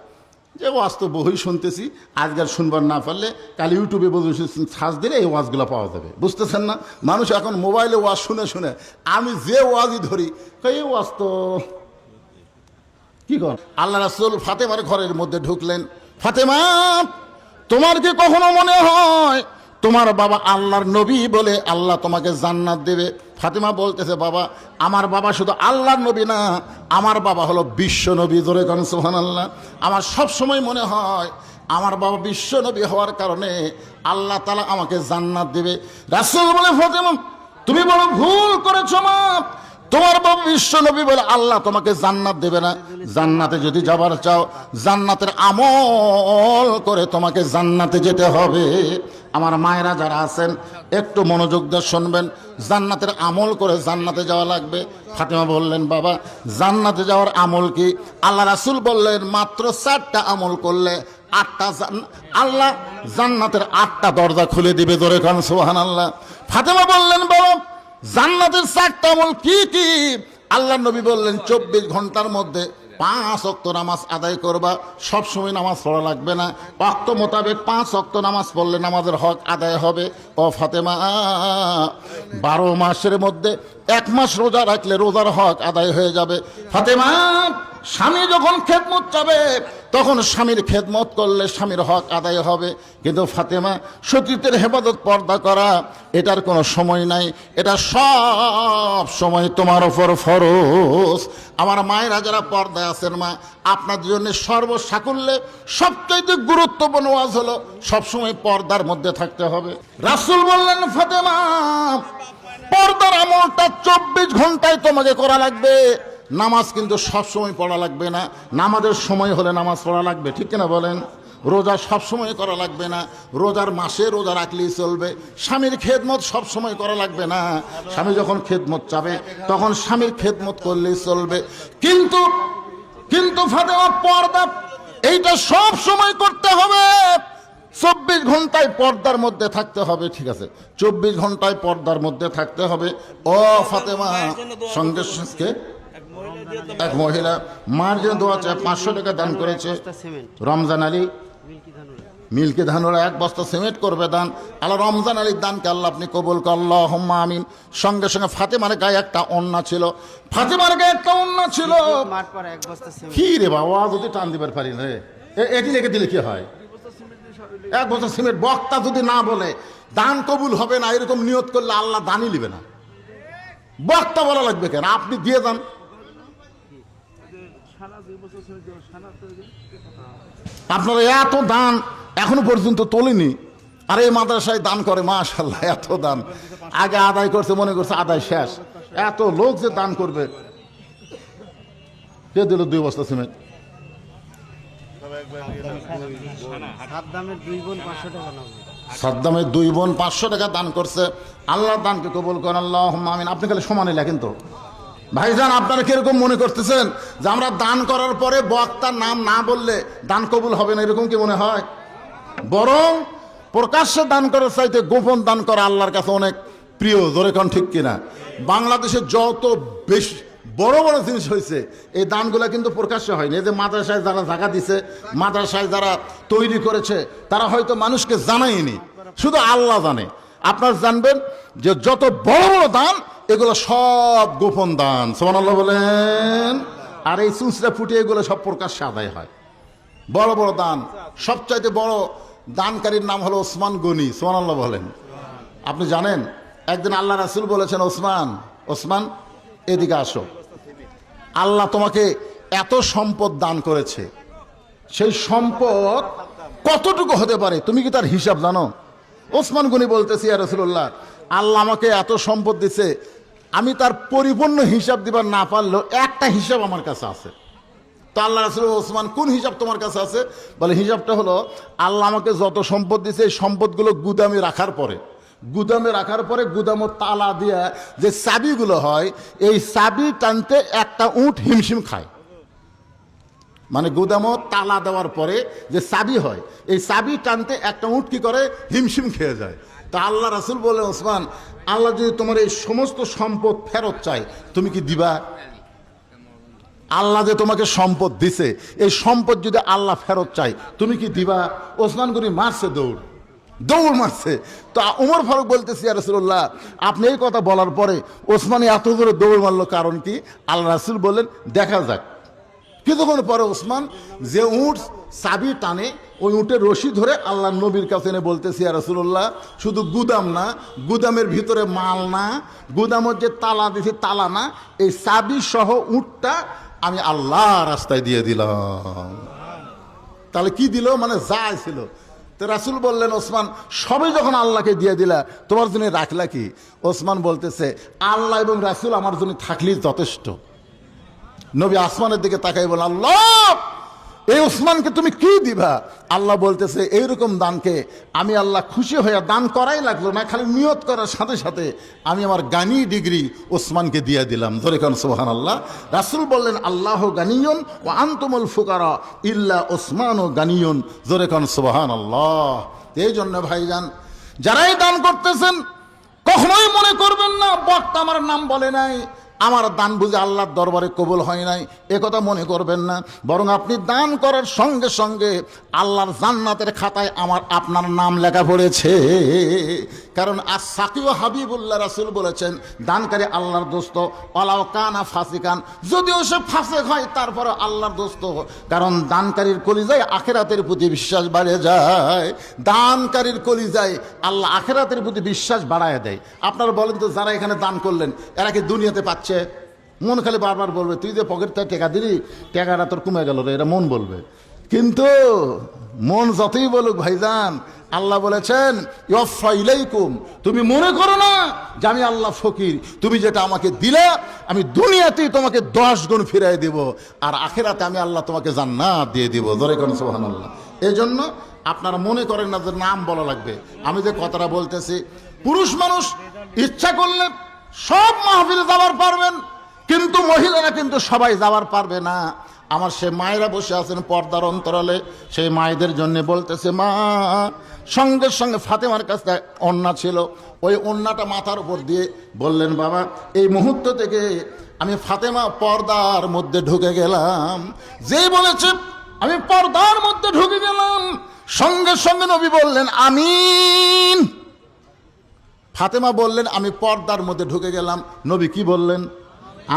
যে ওয়াজ তো বহুই শুনতেছি, আজকাল শুনবার না পারলে কাল ইউটিউবে সার্চ দিলে এই ওয়াজগুলো পাওয়া যাবে। বুঝতেছেন না? মানুষ এখন মোবাইলে ওয়াজ শুনে শুনে আমি যে ওয়াজই ধরি এই ওয়াজ তো কি কর। আল্লাহ রাসূল ফাতেমার ঘরের মধ্যে ঢুকলেন। ফাতেমা, তোমার কি কখনো মনে হয় তোমার বাবা আল্লাহর নবী বলে আল্লাহ তোমাকে জান্নাত দেবে? ফাতেমা বলতেছে, বাবা আমার বাবা শুধু আল্লাহর নবী না, আমার বাবা হলো বিশ্ব নবী। জোরে কোন সুবহানাল্লাহ। আমার সব সময় মনে হয় আমার বাবা বিশ্ব নবী হওয়ার কারণে আল্লাহ তাআলা আমাকে জান্নাত দেবে। রাসূল বলে, ফাতেমা তুমি বড় ভুল করেছো মা, তোমার বাবা বিশ্ব নবী বলে আল্লাহ তোমাকে জান্নাত দেবে না। জান্নাতে যদি যাবার চাও জান্নাতের আমল করে তোমাকে জান্নাতে যেতে হবে। আমার মায়েরা যারা আছেন একটু মনোযোগ দিয়ে শুনবেন, জান্নাতের আমল করে জান্নাতে যাওয়া লাগবে। ফাতেমা বললেন, বাবা জান্নাতে যাওয়ার আমল কি? আল্লাহ রাসূল বললেন, মাত্র 4টা আমল করলে 8টা আল্লাহ জান্নাতের 8টা দরজা খুলে দিবে। জোরে কান সুবহানাল্লাহ। ফাতেমা বললেন, বাবা জান্নাতের 4টা আমল কি কি? আল্লাহ নবী বললেন, 24 ঘন্টার মধ্যে 5 ওয়াক্ত নামাজ আদায় করবা। সব সময় নামাজ পড়া লাগবে না, ওয়াক্ত মোতাবেক 5 ওয়াক্ত নামাজ পড়লে নামাজের হক আদায় হবে। ও ফাতেমা, 12 মাসের মধ্যে 1 মাস রোজা রাখলে রোজার হক আদায় হয়ে যাবে। ফাতেমা, স্বামী যখন খেদমত চাবে তখন স্বামীর খেদমত করলে স্বামীর হক আদায় হবে। কিন্তু ফাতেমা, সতীত্বের হেফাজত পর্দা করা এটার কোনো সময় নাই, এটা সব সময় তোমার ওপর ফরজ। আমার মায়েরা যারা পর্দায় আছেন মা, আপনাদের জন্য সর্বসাকুল্যে সবচাইতে গুরুত্বপূর্ণ ওয়াজ হলো সবসময় পর্দার মধ্যে থাকতে হবে। রাসূল বললেন, ফাতেমা পর্দার আমলটা 24 ঘন্টায় তোমাকে করা লাগবে। নামাজ কিন্তু সব সময় পড়া লাগবে না, নামাজের সময় হলে নামাজ পড়া লাগবে, ঠিক কিনা বলেন? রোজা সব সময় করা লাগবে না, রোজার মাসে রোজা রাখলেই চলবে। স্বামীর খেদমত সব সময় করা লাগবে না, স্বামী যখন খেদমত চাবে তখন স্বামীর খেদমত করলেই চলবে। কিন্তু কিন্তু ফাতেমা, পর্দা এইটা সব সময় করতে হবে, 24 ঘন্টায় পর্দার মধ্যে থাকতে হবে। ঠিক আছে, 24 ঘন্টায় পর্দার মধ্যে থাকতে হবে। ও ফাতেমা, সঙ্গে সঙ্গে এক মহিলা মার জন্য দোয়া চায়, 500 টাকা দান করেছে। রমজান আলী মিল্কি ধানুরা 1 বস্তা সিমেন্ট করবে দান। আল্লাহ রমজান আলীর দানকে আল্লাহ আপনি কবুল কর, আল্লাহুম্মা আমিন। সঙ্গে সঙ্গে ফাতেমার গায়ে একটা ওন্না ছিল, ফাতেমার গায়ে একটা ওন্না ছিল। কি রে বাবা, যদি টান দিবার পারি না এটি লিখে দিলে কি হয়? 1 বস্তা সিমেন্ট। বক্তা যদি না বলে দান কবুল হবে না, এরকম নিয়ত করলে আল্লাহ দানই নেবে না। বক্তা বলা লাগবে কেন? আপনি দিয়ে যান। আপনারা এত দান এখনো পর্যন্ত তোলেনি, আর এই মাদ্রাসায় দান করে মাশাআল্লাহ, এত দান আগে আদায় করছে, মনে করছে আদায় শেষ, এত লোক যে দান করবে। কে দিল 2 বস্তা সিমেন্ট? সাদ্দামের 2 বোন 500 টাকা দান করছে। আল্লাহ দানকে কবুল করেন, আল্লাহুম্মা আমিন। আপনি খালি সমানে লেখেন তো ভাইজান, আপনারা কিরকম মনে করতেছেন যে আমরা দান করার পরে বক্তার নাম না বললে দান কবুল হবে না, এরকম কি মনে হয়? বরং প্রকাশ্যে দান করার চাইতে গোপন দান করা আল্লাহর কাছে অনেক প্রিয়। জোরে কোন ঠিক কিনা? বাংলাদেশে যত বেশি বড় বড় জিনিস হয়েছে এই দানগুলো কিন্তু প্রকাশ্যে হয়নি। এই যে মাদ্রাসায় যারা জায়গা দিছে, মাদ্রাসায় যারা তৈরি করেছে, তারা হয়তো মানুষকে জানায়নি, শুধু আল্লাহ জানে। আপনারা জানবেন যে যত বড় বড় দান এগুলো সব গোপন দান। সুবহানাল্লাহ বলেন। আর এই চুঁচড়া ফুটিয়ে এগুলো সব প্রকাশ্যে আদায় হয়। বড় বড় দান, সবচাইতে বড় দানকারীর নাম হলো ওসমান গনি। সুবহানাল্লাহ বলেন। আপনি জানেন একদিন আল্লাহ রাসূল বলেছেন, ওসমান, ওসমান এদিকে আসো, আল্লাহ তোমাকে এত সম্পদ দান করেছে, সেই সম্পদ কতটুকু হতে পারে তুমি কি তার হিসাব জানো? ওসমান গনি বলতেছি, ইয়া রাসূলুল্লাহ, আল্লাহ আমাকে এত সম্পদ দিছে, আমি তার পরিপূর্ণ হিসাব দিবার না পারলেও একটা হিসাব আমার কাছে আছে। তো আল্লাহ রাসূল, ওসমান কোন হিসাব তোমার কাছে আছে? বলে হিসাবটা হলো আল্লাহ আমাকে যত সম্পদ দিছে এই সম্পদগুলো গুদামে রাখার পরে গুদামের তালা দিয়ে যে চাবিগুলো হয়, এই চাবি টানতে একটা উট হিমশিম খায়। মানে গুদামত তালা দেওয়ার পরে যে চাবি হয়, এই চাবি টানতে একটা উট কি করে? হিমশিম খেয়ে যায়। তা আল্লাহ রাসূল বলে, ওসমান, আল্লাহ যদি তোমার এই সমস্ত সম্পদ ফেরত চায় তুমি কি দিবা? আল্লাহ যে তোমাকে সম্পদ দিছে, এই সম্পদ যদি আল্লাহ ফেরত চায় তুমি কি দিবা? ওসমান গনি মারছে, দৌড় মারছে। তো উমর ফারুক বলতেছি, ইয়া রাসূলুল্লাহ, আপনি এই কথা বলার পরে ওসমান এত জোরে দৌড় মারলো কারণ কি? আল্লাহ রাসূল বললেন দেখা যাক। কিছুক্ষণ পরে ওসমান যে উট চাবি টানে, ওই উটের রশি ধরে আল্লাহ নবীর কাছে এনে বলতেছি, ইয়া রাসূলুল্লাহ, শুধু গুদাম না, গুদামের ভিতরে মাল না, গুদামের যে তালা দিয়েছি তালা না, এই চাবি সহ উটটা আমি আল্লাহ রাস্তায় দিয়ে দিলাম। তাহলে কি দিল? মানে যা ছিল। তো রাসূল বললেন, ওসমান, সবই যখন আল্লাহকে দিয়ে দিলা, তোমার জন্য রাখলা কি? ওসমান বলতেছে, আল্লাহ এবং রাসূল আমার জন্য থাকলেই যথেষ্ট। নবী আসমানের দিকে তাকাই বলেন, আল্লাহ, এই ওসমানকে তুমি কি দিবা? আল্লাহ বলতেছে, এইরকম দানকে আমি আল্লাহ খুশি হয়ে দান করাই লাগলো না, খালি নিয়ত করার সাথে সাথে আমি আমার গানি ডিগ্রি ওসমানকে দিয়ে দিলাম। ধরে কারণ সুবহানাল্লাহ। রাসূল বললেন, আল্লাহ গানিয়ুন ওয়া আনতুমুল ফুকারা ইল্লা ওসমানও গানিয়ুন। জোরে কারণ সুবহানাল্লাহ। এই জন্য ভাইজান, যারাই দান করতেছেন কখনোই মনে করবেন না বক্তা আমার নাম বলে নাই, আমার দান বুঝে আল্লাহর দরবারে কবুল হয় নাই, একথা মনে করবেন না। বরং আপনি দান করার সঙ্গে সঙ্গে আল্লাহর জান্নাতের খাতায় আপনার নাম লেখা পড়েছে। কারণ আস-সাকিউ হাবিবুল্লাহ, রাসূল বলেছেন, দানকারী আল্লাহর দোস্ত, ওয়ালাউ কানা ফাসিকান, যদিও সে ফাসিক হয় তারপরে আল্লাহর দোস্ত। কারণ দানকারীর কলিজায় আখিরাতের প্রতি বিশ্বাস বাড়ে যায়। দানকারীর কলিজায় আল্লাহ আখিরাতের প্রতি বিশ্বাস বাড়ায় দেয়। আপনারা বলেন তো, যারা এখানে দান করলেন এরা কি দুনিয়াতে পাচ্ছে? মন খালি বারবার বলবে, তুই যে পকেট থেকে টাকা দিলি, টাকাটা তোর কমে গেল রে, এরা মন বলবে। কিন্তু মন যতই বলুক ভাইজান, আল্লাহ বলেছেন, ইউফা ইলাইকুম, তুমি মনে করো না যে আমি আল্লাহ ফকির, তুমি যেটা আমাকে দিলা আমি দুনিয়াতেই তোমাকে 10 গুণ ফিরাই দিব, আর আখিরাতে আমি আল্লাহ তোমাকে জান্নাত দিয়ে দিব। জোরে কোন সুবহানাল্লাহ। এই জন্য আপনারা মনে করেন না যে নাম বলা লাগবে। আমি যে কথাটা বলতেছি, পুরুষ মানুষ ইচ্ছা করলে সব মাহফিলে যাওয়ার পারবেন, কিন্তু মহিলারা কিন্তু সবাই যাওয়ার পারবে না। আমার সে মায়েরা বসে আছেন পর্দার অন্তরালে, সেই মায়েদের জন্য বলতেছে, মা, সঙ্গে সঙ্গে ফাতেমার কাছে ওড়না ছিল, ওই ওড়নাটা মাথার উপর দিয়ে বললেন, বাবা, এই মুহূর্ত থেকে আমি ফাতেমা পর্দার মধ্যে ঢুকে গেলাম। যেই বলেছে আমি পর্দার মধ্যে ঢুকে গেলাম, সঙ্গে সঙ্গে নবী বললেন আমিন। ফাতেমা বললেন আমি পর্দার মধ্যে ঢুকে গেলাম। নবী কি বললেন?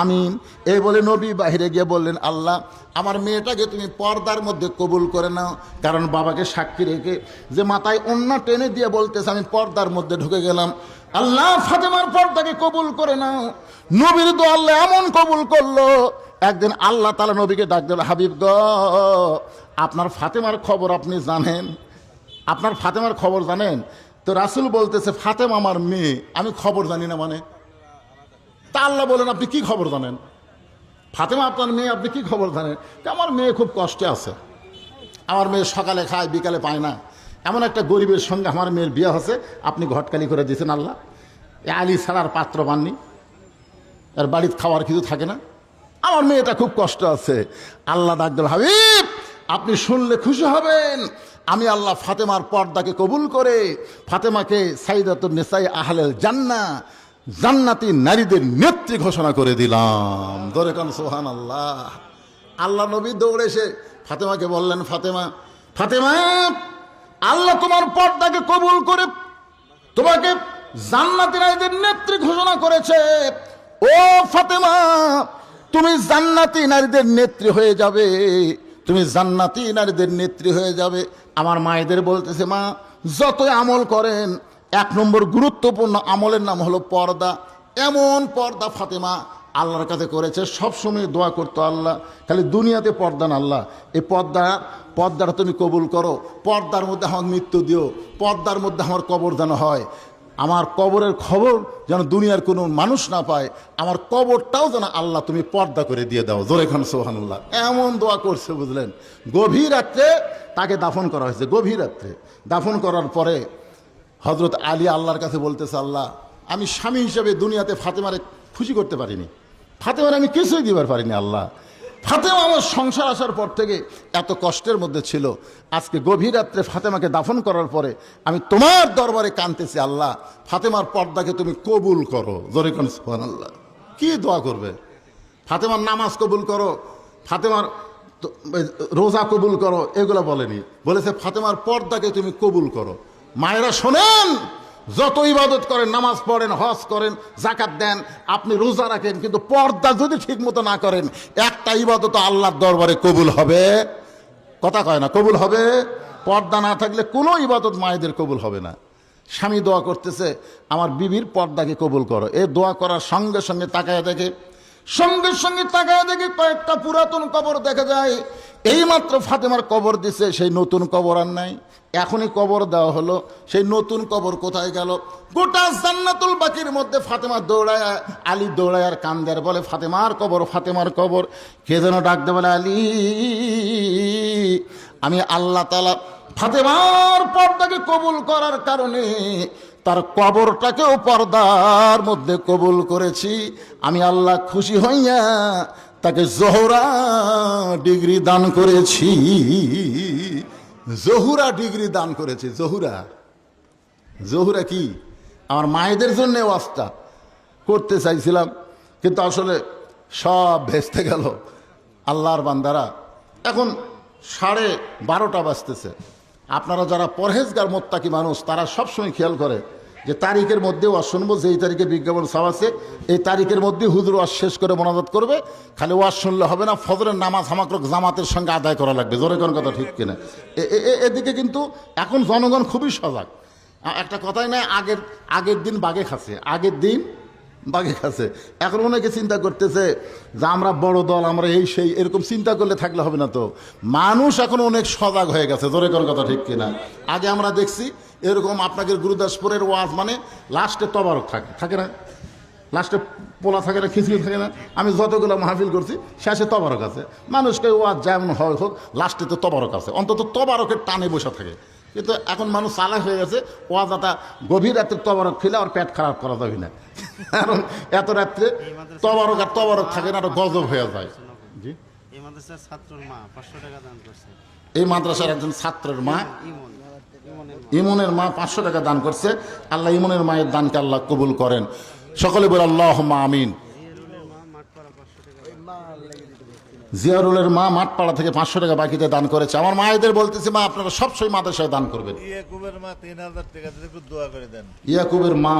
আমিন। এই বলে নবী বাইরে গিয়ে বললেন, আল্লাহ, আমার মেয়েটাকে তুমি পর্দার মধ্যে কবুল করে নাও। কারণ বাবাকে সাক্ষী রেখে যে মাথায় ওড়না টেনে দিয়ে বলতেছে আমি পর্দার মধ্যে ঢুকে গেলাম, আল্লাহ ফাতেমার পর্দাকে কবুল করে নাও। নবীর দোয়া আল্লাহ এমন কবুল করলো, একদিন আল্লাহ তাআলা নবীকে ডাক দিল, হাবিব গ, আপনার ফাতেমার খবর আপনি জানেন? আপনার ফাতেমার খবর জানেন? তো রাসূল বলতেছে, ফাতেমা আমার মেয়ে, আমি খবর জানি না মানে? তা আল্লাহ বলেন, আপনি কি খবর জানেন? ফাতেমা আপনার মেয়ে, আপনি কি খবর জানেন? আমার মেয়ে খুব কষ্টে আছে, আমার মেয়ে সকালে খায় বিকালে পায় না, এমন একটা গরিবের সঙ্গে আমার মেয়ের বিয়ে হচ্ছে, আপনি ঘটকালি করে দিয়েছেন আল্লাহ। এ আলী ছাড়ার পাত্র পাননি, এর বাড়িতে খাওয়ার কিছু থাকে না, আমার মেয়েটা খুব কষ্ট আছে। আল্লাহ ডাক দিল, হাবিব আপনি শুনলে খুশি হবেন, আমি আল্লাহ ফাতেমার পর্দাকে কবুল করে ফাতেমাকে সাইয়্যিদাতুন নিসাই আহলেল জান্নাহ, জান্নাতি নারীদের নেত্রী ঘোষণা করে দিলাম। ধরে কোন সুবহানাল্লাহ। আল্লাহ নবী দৌড়ে এসে ফাতেমাকে বললেন, ফাতেমা, ফাতেমা, আল্লাহ তোমার পর্দাকে কবুল করে তোমাকে জান্নাতি নারীদের নেত্রী ঘোষণা করেছে। ও ফাতেমা, তুমি জান্নাতি নারীদের নেত্রী হয়ে যাবে, তুমি জান্নাতি নারীদের নেত্রী হয়ে যাবে। আমার মায়েদের বলতেছে, মা যতই আমল করেন, 1 নম্বর গুরুত্বপূর্ণ আমলের নাম হলো পর্দা। এমন পর্দা ফাতেমা আল্লাহর কাছে করেছে, সবসময় দোয়া করতো, আল্লাহ খালি দুনিয়াতে পর্দা না, আল্লাহ এই পর্দাটা তুমি কবুল করো, পর্দার মধ্যে আমার মৃত্যু দিও, পর্দার মধ্যে আমার কবর যেন হয়, আমার কবরের খবর যেন দুনিয়ার কোনো মানুষ না পায়, আমার কবরটাও যেন আল্লাহ তুমি পর্দা করে দিয়ে দাও। জোরে খান সুবহানাল্লাহ। এমন দোয়া করছে বুঝলেন। গভীর রাত্রে তাকে দাফন করা হয়েছে, গভীর রাত্রে দাফন করার পরে হযরত আলী আল্লাহর কাছে বলতেছে, আল্লাহ আমি স্বামী হিসেবে দুনিয়াতে ফাতেমারে খুশি করতে পারিনি, ফাতেমারে আমি কিছুই দিবার পারিনি, আল্লাহ ফাতেমা আমার সংসার আসার পর থেকে এত কষ্টের মধ্যে ছিল, আজকে গভীর রাত্রে ফাতেমাকে দাফন করার পরে আমি তোমার দরবারে কাঁদতেছি, আল্লাহ ফাতেমার পর্দাকে তুমি কবুল করো। জোরে কোন সুবহানাল্লাহ। কি দোয়া করবে? ফাতেমার নামাজ কবুল করো, ফাতেমার রোজা কবুল করো, এগুলো বলেনি, বলেছে ফাতেমার পর্দাকে তুমি কবুল করো। মায়েরা শোনেন, যত ইবাদত করেন, নামাজ পড়েন, হজ করেন, যাকাত দেন, আপনি রোজা রাখেন, কিন্তু পর্দা যদি ঠিক মতো না করেন, একটা ইবাদত আল্লাহর দরবারে কবুল হবে? কথা কয় না, কবুল হবে? পর্দা না থাকলে কোনো ইবাদত মায়েদের কবুল হবে না। স্বামী দোয়া করতেছে, আমার বিবির পর্দাকে কবুল করো। এই দোয়া করার সঙ্গে সঙ্গে তাকায় দেখে, সঙ্গে সঙ্গে তাকায় দেখে কয়েকটা পুরাতন কবর দেখা যায়। এইমাত্র ফাতেমার কবর দিছে, সেই নতুন কবর আর নাই, এখনই কবর দেওয়া হলো, সেই নতুন কবর কোথায় গেল? গোটা জান্নাতুল বাকির মধ্যে ফাতেমা দৌড়ায়, আলী দৌড়ায় আর কান্দার বলে, ফাতেমার কবর, ফাতেমার কবর। কে যেন ডাকতে বলে, আলী, আমি আল্লাহ তাআলা ফাতেমার পর্দাকে কবুল করার কারণে তার কবরটাকেও পর্দার মধ্যে কবুল করেছি। আমি আল্লাহ খুশি হইয়া তাকে জোহরা ডিগ্রি দান করেছি। জহুরা ডিগ্রি দান করেছে। জহুরা, জহুরা কি? আমার মায়েদের জন্য ওয়াজটা করতে চাইছিলাম, কিন্তু আসলে সব ভেস্তে গেল। আল্লাহর বান্দারা, এখন 12:30 বাজতেছে। আপনারা যারা পরহেজগার মোত্তাকি মানুষ, তারা সবসময় খেয়াল করে যে তারিখের মধ্যে ওয়াজ শুনবো, যেই তারিখে বিজ্ঞাপন ছাপাচ্ছে এই তারিখের মধ্যে হুজুর ওয়াজ শেষ করে মোনাজাত করবে। খালি ওয়াজ শুনলে হবে না, ফজরের নামাজ হামাকরক জামাতের সঙ্গে আদায় করা লাগবে। জোরে কোন কথা ঠিক কিনা? এদিকে কিন্তু এখন জনগণ খুবই সজাগ। একটা কথাই নাই, আগের দিন বাঘে খাচ্ছে, আগের দিন বাঘে খাচ্ছে। এখন অনেকে চিন্তা করতেছে যে আমরা বড় দল, আমরা এই সেই, এরকম চিন্তা করলে থাকলে হবে না তো। মানুষ এখন অনেক সজাগ হয়ে গেছে। জোরে কোন কথা ঠিক কিনা? আগে আমরা দেখছি এরকম আপনাদের গুরুদাসপুরের ওয়াজ মানে লাস্টে তবারক থাকে না, লাস্টে পোলা থাকে না, খিচড়ি থাকে না। আমি যতগুলো মাহফিল করছি শেষে তবারক আছে। মানুষকে ওয়াজ যেমন হয় হোক, লাস্টে তো তবারক আছে, অন্তত তবারকের টানে বসে থাকে। কিন্তু এখন মানুষ চালাক হয়ে গেছে, ওয়াজাটা গভীর রাত্রে তবারক খেলে আর পেট খারাপ করা যাবে না, কারণ এত রাত্রে তবারক আর তবারক থাকে না, আর গজব হয়ে যায়। জি, এই মাদ্রাসার ছাত্রের মা 500 টাকা দান করছে। এই মাদ্রাসার একজন ছাত্রের মা, ইমনের মা 500 টাকা দান করছে। আল্লাহ ইমনের মায়ের দানকে আল্লাহ কবুল করেন। সকলে বলে আল্লাহুম্মা আমিন। জিয়ারুলের মা মাঠপাড়া থেকে 500 টাকা বাকিতে দান করেছে। আমার মায়েদের বলতেছি, মা আপনারা সবসময় মাদ্রাসায় দান করবেন। ইয়াকুবের মা 3000 টাকা দিয়ে একটু দোয়া করে দেন। ইয়াকুবের মা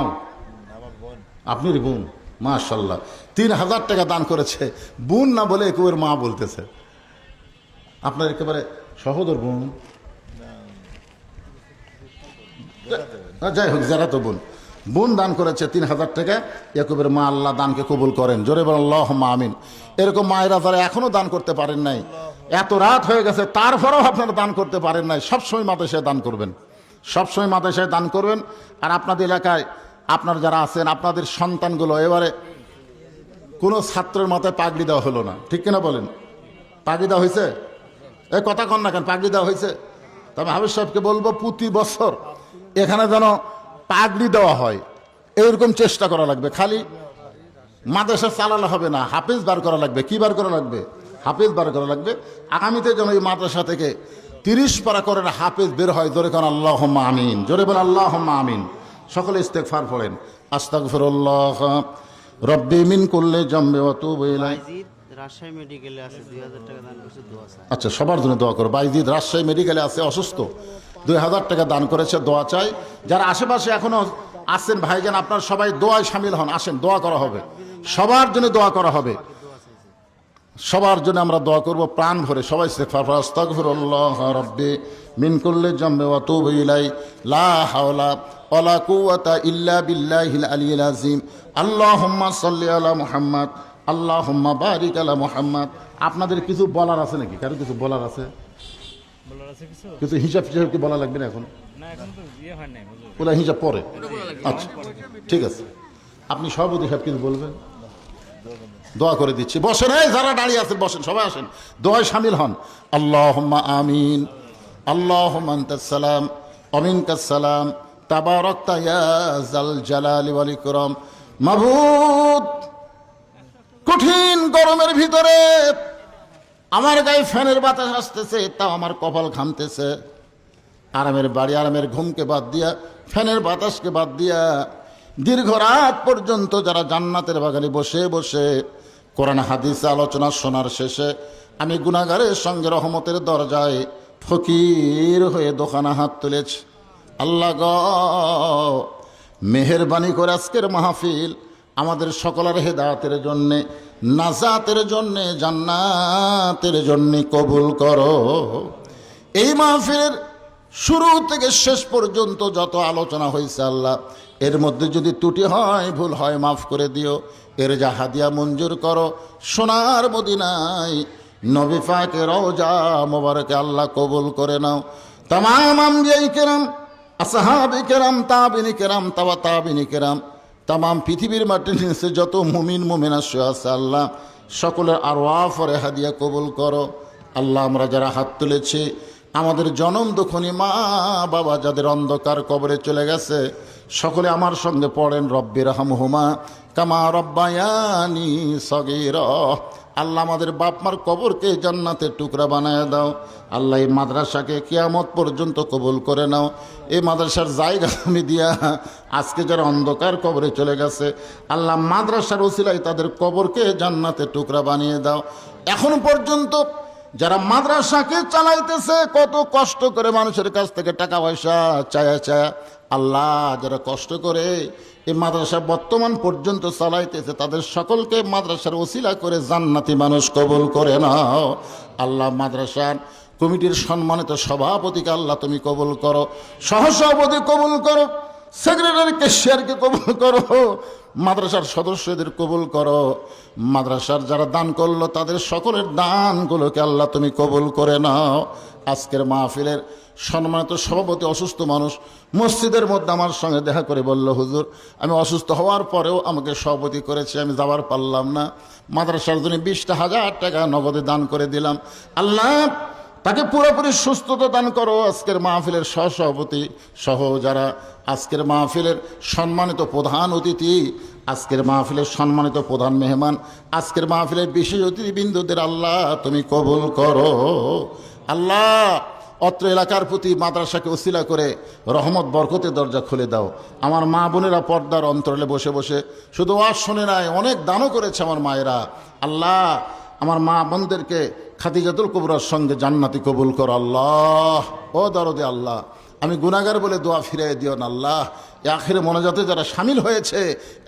আমার বোন, আপনার বোন, মাশাআল্লাহ 3000 টাকা দান করেছে। বোন না বলে ইয়াকুবের মা বলতেছে। আপনার একেবারে সহোদর বোন, যাই হোক, যারা তো বোন, বোন দান করেছে 3000 টাকা, ইয়াকুবের মা আল্লাহ দানকে কবুল করেন, জোরে বলেন আল্লাহুম্মা আমিন। এরকম মায়েরা যারা এখনো দান করতে পারেন নাই, এত রাত হয়ে গেছে তারপরেও আপনারা দান করতে পারেন নাই, সবসময় মাদ্রাসায় দান করবেন, সবসময় মাদ্রাসায় দান করবেন। আর আপনাদের এলাকায় আপনার যারা আছেন, আপনাদের সন্তানগুলো, এবারে কোনো ছাত্রের মাথায় পাগড়ি দেওয়া হলো না, ঠিক কিনা বলেন? পাগড়ি দেওয়া হয়েছে? এই কথা কন না কেন, পাগড়ি দেওয়া হয়েছে? তবে হাফেজ সাহেবকে বলবো প্রতি বছর এখানে যেন পাগড়ি দেওয়া হয়, এরকম চেষ্টা করা লাগবে। খালি মাদ্রাসা চালালে হবে না, হাফেজ বার করা লাগবে। কি বার করা লাগবে? হাফেজ বার করা লাগবে। আগামীতে যেন এই মাদ্রাসা থেকে 30 পারা করে হাফেজ বের হয়, জোরে কারণ আল্লাহুম্মা আমিন, জোরে বলে আল্লাহুম্মা আমিন। সকলে ইস্তেগফার পড়েন, আস্তাগফিরুল্লাহ রব্বি মিন কুল্লি জামবি ওয়া তুবু ইলাইহি। বাইজিদ রাজশাহী মেডিকেলে আছে, 2000 টাকা দান করছে, দোয়া চাই। আচ্ছা, সবার জন্য দোয়া করো। বাইজিদ রাজশাহী মেডিকেলে আছে, অসুস্থ, 2000 টাকা দান করেছে, দোয়া চাই। যারা আশেপাশে এখনো আছেন ভাইজান, আপনার সবাই দোয়ায় সামিল হন, আসেন, দোয়া করা হবে, সবার জন্য দোয়া করা হবে, সবার জন্য আমরা দোয়া করব প্রাণ ভরে। সবাই ইস্তেগফার, আস্তাগফিরুল্লাহ রাব্বি মিন কুল্লি জামবি ওয়া তুবু ইলাইহি, লা হাওলা ওয়ালা কুওয়াতা ইল্লা বিল্লাহিল আলিয়্যিল আযীম। আল্লাহুম্মা সাল্লি আলা মুহাম্মাদ, আল্লাহুম্মা বারিক আলা মুহাম্মাদ। আপনাদের কিছু বলার আছে নাকি? কারো কিছু বলার আছে? কিছু হিসাব ফিসাব কি বলা লাগবে না এখন? ওলা হিসাব পরে। আচ্ছা, ঠিক আছে, আপনি সভাপতি সাহেব কিছু বলবেন? দোয়া করে দিচ্ছি, বসেন, এই যারা দাঁড়িয়ে আছেন বসেন, সবাই আসেন, দোয়ায় শামিল হন। আল্লাহুম্মা আমিন, আল্লাহুম্মা আনতাস সালাম ওয়া মিনকাস সালাম, তাবারাকতা ইয়া যাল জালালি ওয়াল ইকরাম। মাবুদ, কঠিন গরমের ভিতরে আমার গায়ে ফ্যানের বাতাস আসতেছে, তাও আমার কপাল ঘামতেছে। আরামের বাড়ি, আরামের ঘুমকে বাদ দিয়া, ফ্যানের বাতাসকে বাদ দিয়া, দীর্ঘ রাত পর্যন্ত যারা জান্নাতের বাগানে বসে বসে কোরআন হাদিস আলোচনা শোনার শেষে আমি গুনাহগারের সঙ্গে রহমতের দরজায় ফকির হয়ে দোকানে হাত তুলেছি। আল্লাহ গো, মেহেরবানি করে আজকের মাহফিল আমাদের সকলের হেদায়েতের জন্যে, নাজাতের জন্যে, জান্নাতের জন্যে কবুল করো। এই মাহফিলের শুরু থেকে শেষ পর্যন্ত যত আলোচনা হয়েছে আল্লাহ, এর মধ্যে যদি ত্রুটি হয়, ভুল হয়, মাফ করে দিও। এর যা হাদিয়া মঞ্জুর করো, সোনার মদিনায় নবী পাকের রওজা মোবারকে আল্লাহ কবুল করে নাও। তামাম আম্বিয়ায়ে কেরাম, আসহাবে কেরাম, তাবিনী কেরাম, তাবা তাবিনী কেরাম, তামাম পৃথিবীর মাটির নিচে যত মুমিন মুমিনা শুয়ে আছে আল্লাহ, সকলের আরওয়াহ ফরে হাদিয়া কবুল করো। আল্লাহ, আমরা যারা হাত তুলেছি, আমাদের জনম দুঃখনী মা বাবা যাদের অন্ধকার কবরে চলে গেছে, সকলে আমার সঙ্গে পড়েন, রব্বির হামহুমা কামা রব্বায়ানি সগীরা। আল্লাহ, আমাদের বাপ মার কবরকে জান্নাতের টুকরা বানায় দাও। আল্লাহ, এই মাদ্রাসাকে কিয়ামত পর্যন্ত কবুল করে নাও। এই মাদ্রাসার জায়গা আমি দিয়া আজকে যারা অন্ধকার কবরে চলে গেছে আল্লাহ, মাদ্রাসার ওসিলায় তাদের কবরকে জান্নাতের টুকরা বানিয়ে দাও। এখন পর্যন্ত যারা মাদ্রাসাকে চালাইতেছে, কত কষ্ট করে মানুষের কাছ থেকে টাকা পয়সা চায়া চায়া, আল্লাহ, যারা কষ্ট করে এই মাদ্রাসা বর্তমান পর্যন্ত চালাইতেছে, তাদের সকলকে মাদ্রাসার ওসিলা করে জান্নাতি মানুষ কবুল করে নাও। আল্লাহ, মাদ্রাসার কমিটির সম্মানিত সভাপতিকে আল্লাহ তুমি কবুল করো, সহসভাপতি কবুল করো, সেক্রেটারি ক্যাশিয়ারকে কবুল করো, মাদ্রাসার সদস্যদের কবুল করো। মাদ্রাসার যারা দান করলো তাদের সকলের দানগুলোকে আল্লাহ তুমি কবুল করে নাও। আজকের মাহফিলের সম্মানিত সভাপতি অসুস্থ মানুষ, মসজিদের মধ্যে আমার সঙ্গে দেখা করে বলল, হুজুর আমি অসুস্থ হওয়ার পরেও আমাকে সভাপতি করেছে, আমি যাবার পারলাম না, মাদ্রাসার জন্য 20,000 টাকা নগদে দান করে দিলাম। আল্লাহ, তাকে পুরোপুরি সুস্থতা দান করো। আজকের মাহফিলের সহসভাপতি সহ যারা আজকের মাহফিলের সম্মানিত প্রধান অতিথি, আজকের মাহফিলের সম্মানিত প্রধান মেহমান, আজকের মাহফিলের বিশেষ অতিথিবৃন্দদের আল্লাহ তুমি কবুল করো। আল্লাহ, অত্র এলাকার প্রতি মাদ্রাসাকে ওসিলা করে রহমত বরকতের দরজা খুলে দাও। আমার মা বোনেরা পর্দার অন্তরালে বসে বসে শুধু ওয়াজ শুনে নাই, অনেক দানও করেছে আমার মায়েরা। আল্লাহ, আমার মা বোনদেরকে খাদিজাতুল কুবরার সঙ্গে জান্নাতি কবুল কর। আল্লাহ, ও দরদে আল্লাহ, আমি গুনাহগার বলে দোয়া ফিরিয়ে দিও না। আল্লাহ, আখিরে মোনাজাতে যারা সামিল হয়েছে,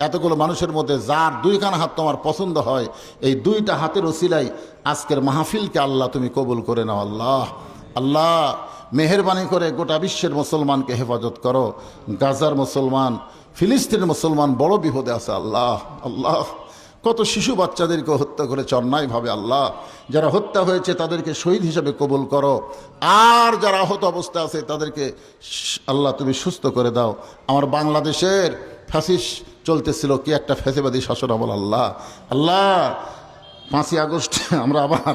এতগুলো মানুষের মধ্যে যার 2 হাত তোমার পছন্দ হয়, এই 2টা হাতের ওসিলাই আজকের মাহফিলকে আল্লাহ তুমি কবুল করে নাও। আল্লাহ, আল্লাহ, মেহেরবানি করে গোটা বিশ্বের মুসলমানকে হেফাজত করো। গাজার মুসলমান, ফিলিস্তিনের মুসলমান বড় বিপদে আছে আল্লাহ। আল্লাহ, কত শিশু বাচ্চাদেরকে হত্যা করেছে অন্যায়ভাবে আল্লাহ। যারা হত্যা হয়েছে তাদেরকে শহীদ হিসেবে কবুল করো, আর যারা আহত অবস্থা আছে তাদেরকে আল্লাহ তুমি সুস্থ করে দাও। আমার বাংলাদেশের ফ্যাসিস চলতেছিল, কি একটা ফ্যাসিবাদী শাসন আমল আল্লাহ। আল্লাহ, 5ই আগস্ট আমরা আবার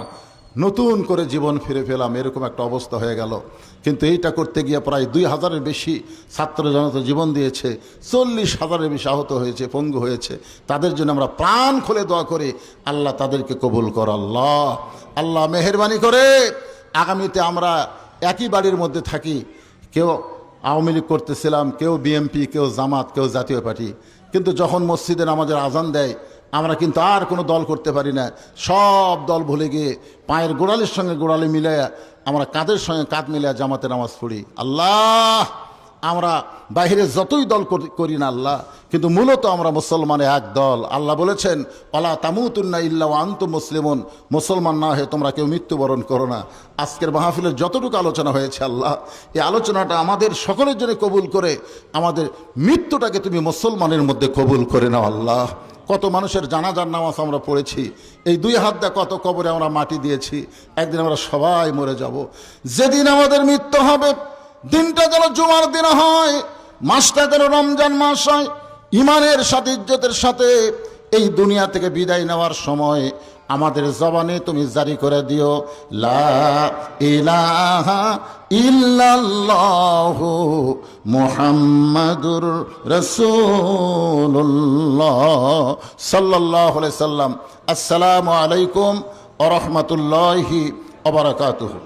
নতুন করে জীবন ফিরে পেলাম, এরকম একটা অবস্থা হয়ে গেল। কিন্তু এইটা করতে গিয়ে প্রায় 2000-এর বেশি ছাত্র জনতা জীবন দিয়েছে, 40,000-এর বেশি আহত হয়েছে, পঙ্গু হয়েছে। তাদের জন্য আমরা প্রাণ খুলে দোয়া করি, আল্লাহ তাদেরকে কবুল কর আল্লাহ। আল্লাহ মেহেরবানি করে আগামীতে আমরা একই বাড়ির মধ্যে থাকি, কেউ আওয়ামী লীগ করতেছিলাম, কেউ বিএমপি, কেউ জামাত, কেউ জাতীয় পার্টি। কিন্তু যখন মসজিদে নামাজের আজান দেয় আমরা কিন্তু আর কোনো দল করতে পারি না, সব দল ভুলে গিয়ে পায়ের গোড়ালির সঙ্গে গোড়ালি মিলাইয়া আমরা কাঁধের সঙ্গে কাঁধ মিলাইয়া জামাতে নামাজ পড়ি। আল্লাহ, আমরা বাইরে যতই দল করি না আল্লাহ, কিন্তু মূলত আমরা মুসলমানে এক দল। আল্লাহ বলেছেন, ওয়ালা তামুতুন্না ইল্লা ওয়া আনতুম মুসলিমুন, মুসলমান না হয়ে তোমরা কেউ মৃত্যুবরণ করো না। আজকের মাহফিলের যতটুকু আলোচনা হয়েছে আল্লাহ, এই আলোচনাটা আমাদের সকলের জন্য কবুল করে আমাদের মৃত্যুটাকে তুমি মুসলমানের মধ্যে কবুল করে নাও আল্লাহ। কত মানুষের জানাজার নামাজ আমরা পড়েছি, এই 2 হাত দিয়ে কত কবরে আমরা মাটি দিয়েছি। একদিন আমরা সবাই মরে যাব। যেদিন আমাদের মৃত্যু হবে, দিনটা যেন জুমার দিন হয়, মাসটা যেন রমজান মাস হয়, ইমানের সাথে ইজ্জতের সাথে এই দুনিয়া থেকে বিদায় নেওয়ার সময় আমাদের জবানে তুমি জারি করে দিও, লা ইলাহা ইল্লাল্লাহু মুহাম্মাদুর রাসূলুল্লাহ সাল্লাল্লাহু আলাইহি সাল্লাম। আসসালামু আলাইকুম ওয়া রাহমাতুল্লাহি ওয়া বারাকাতুহু।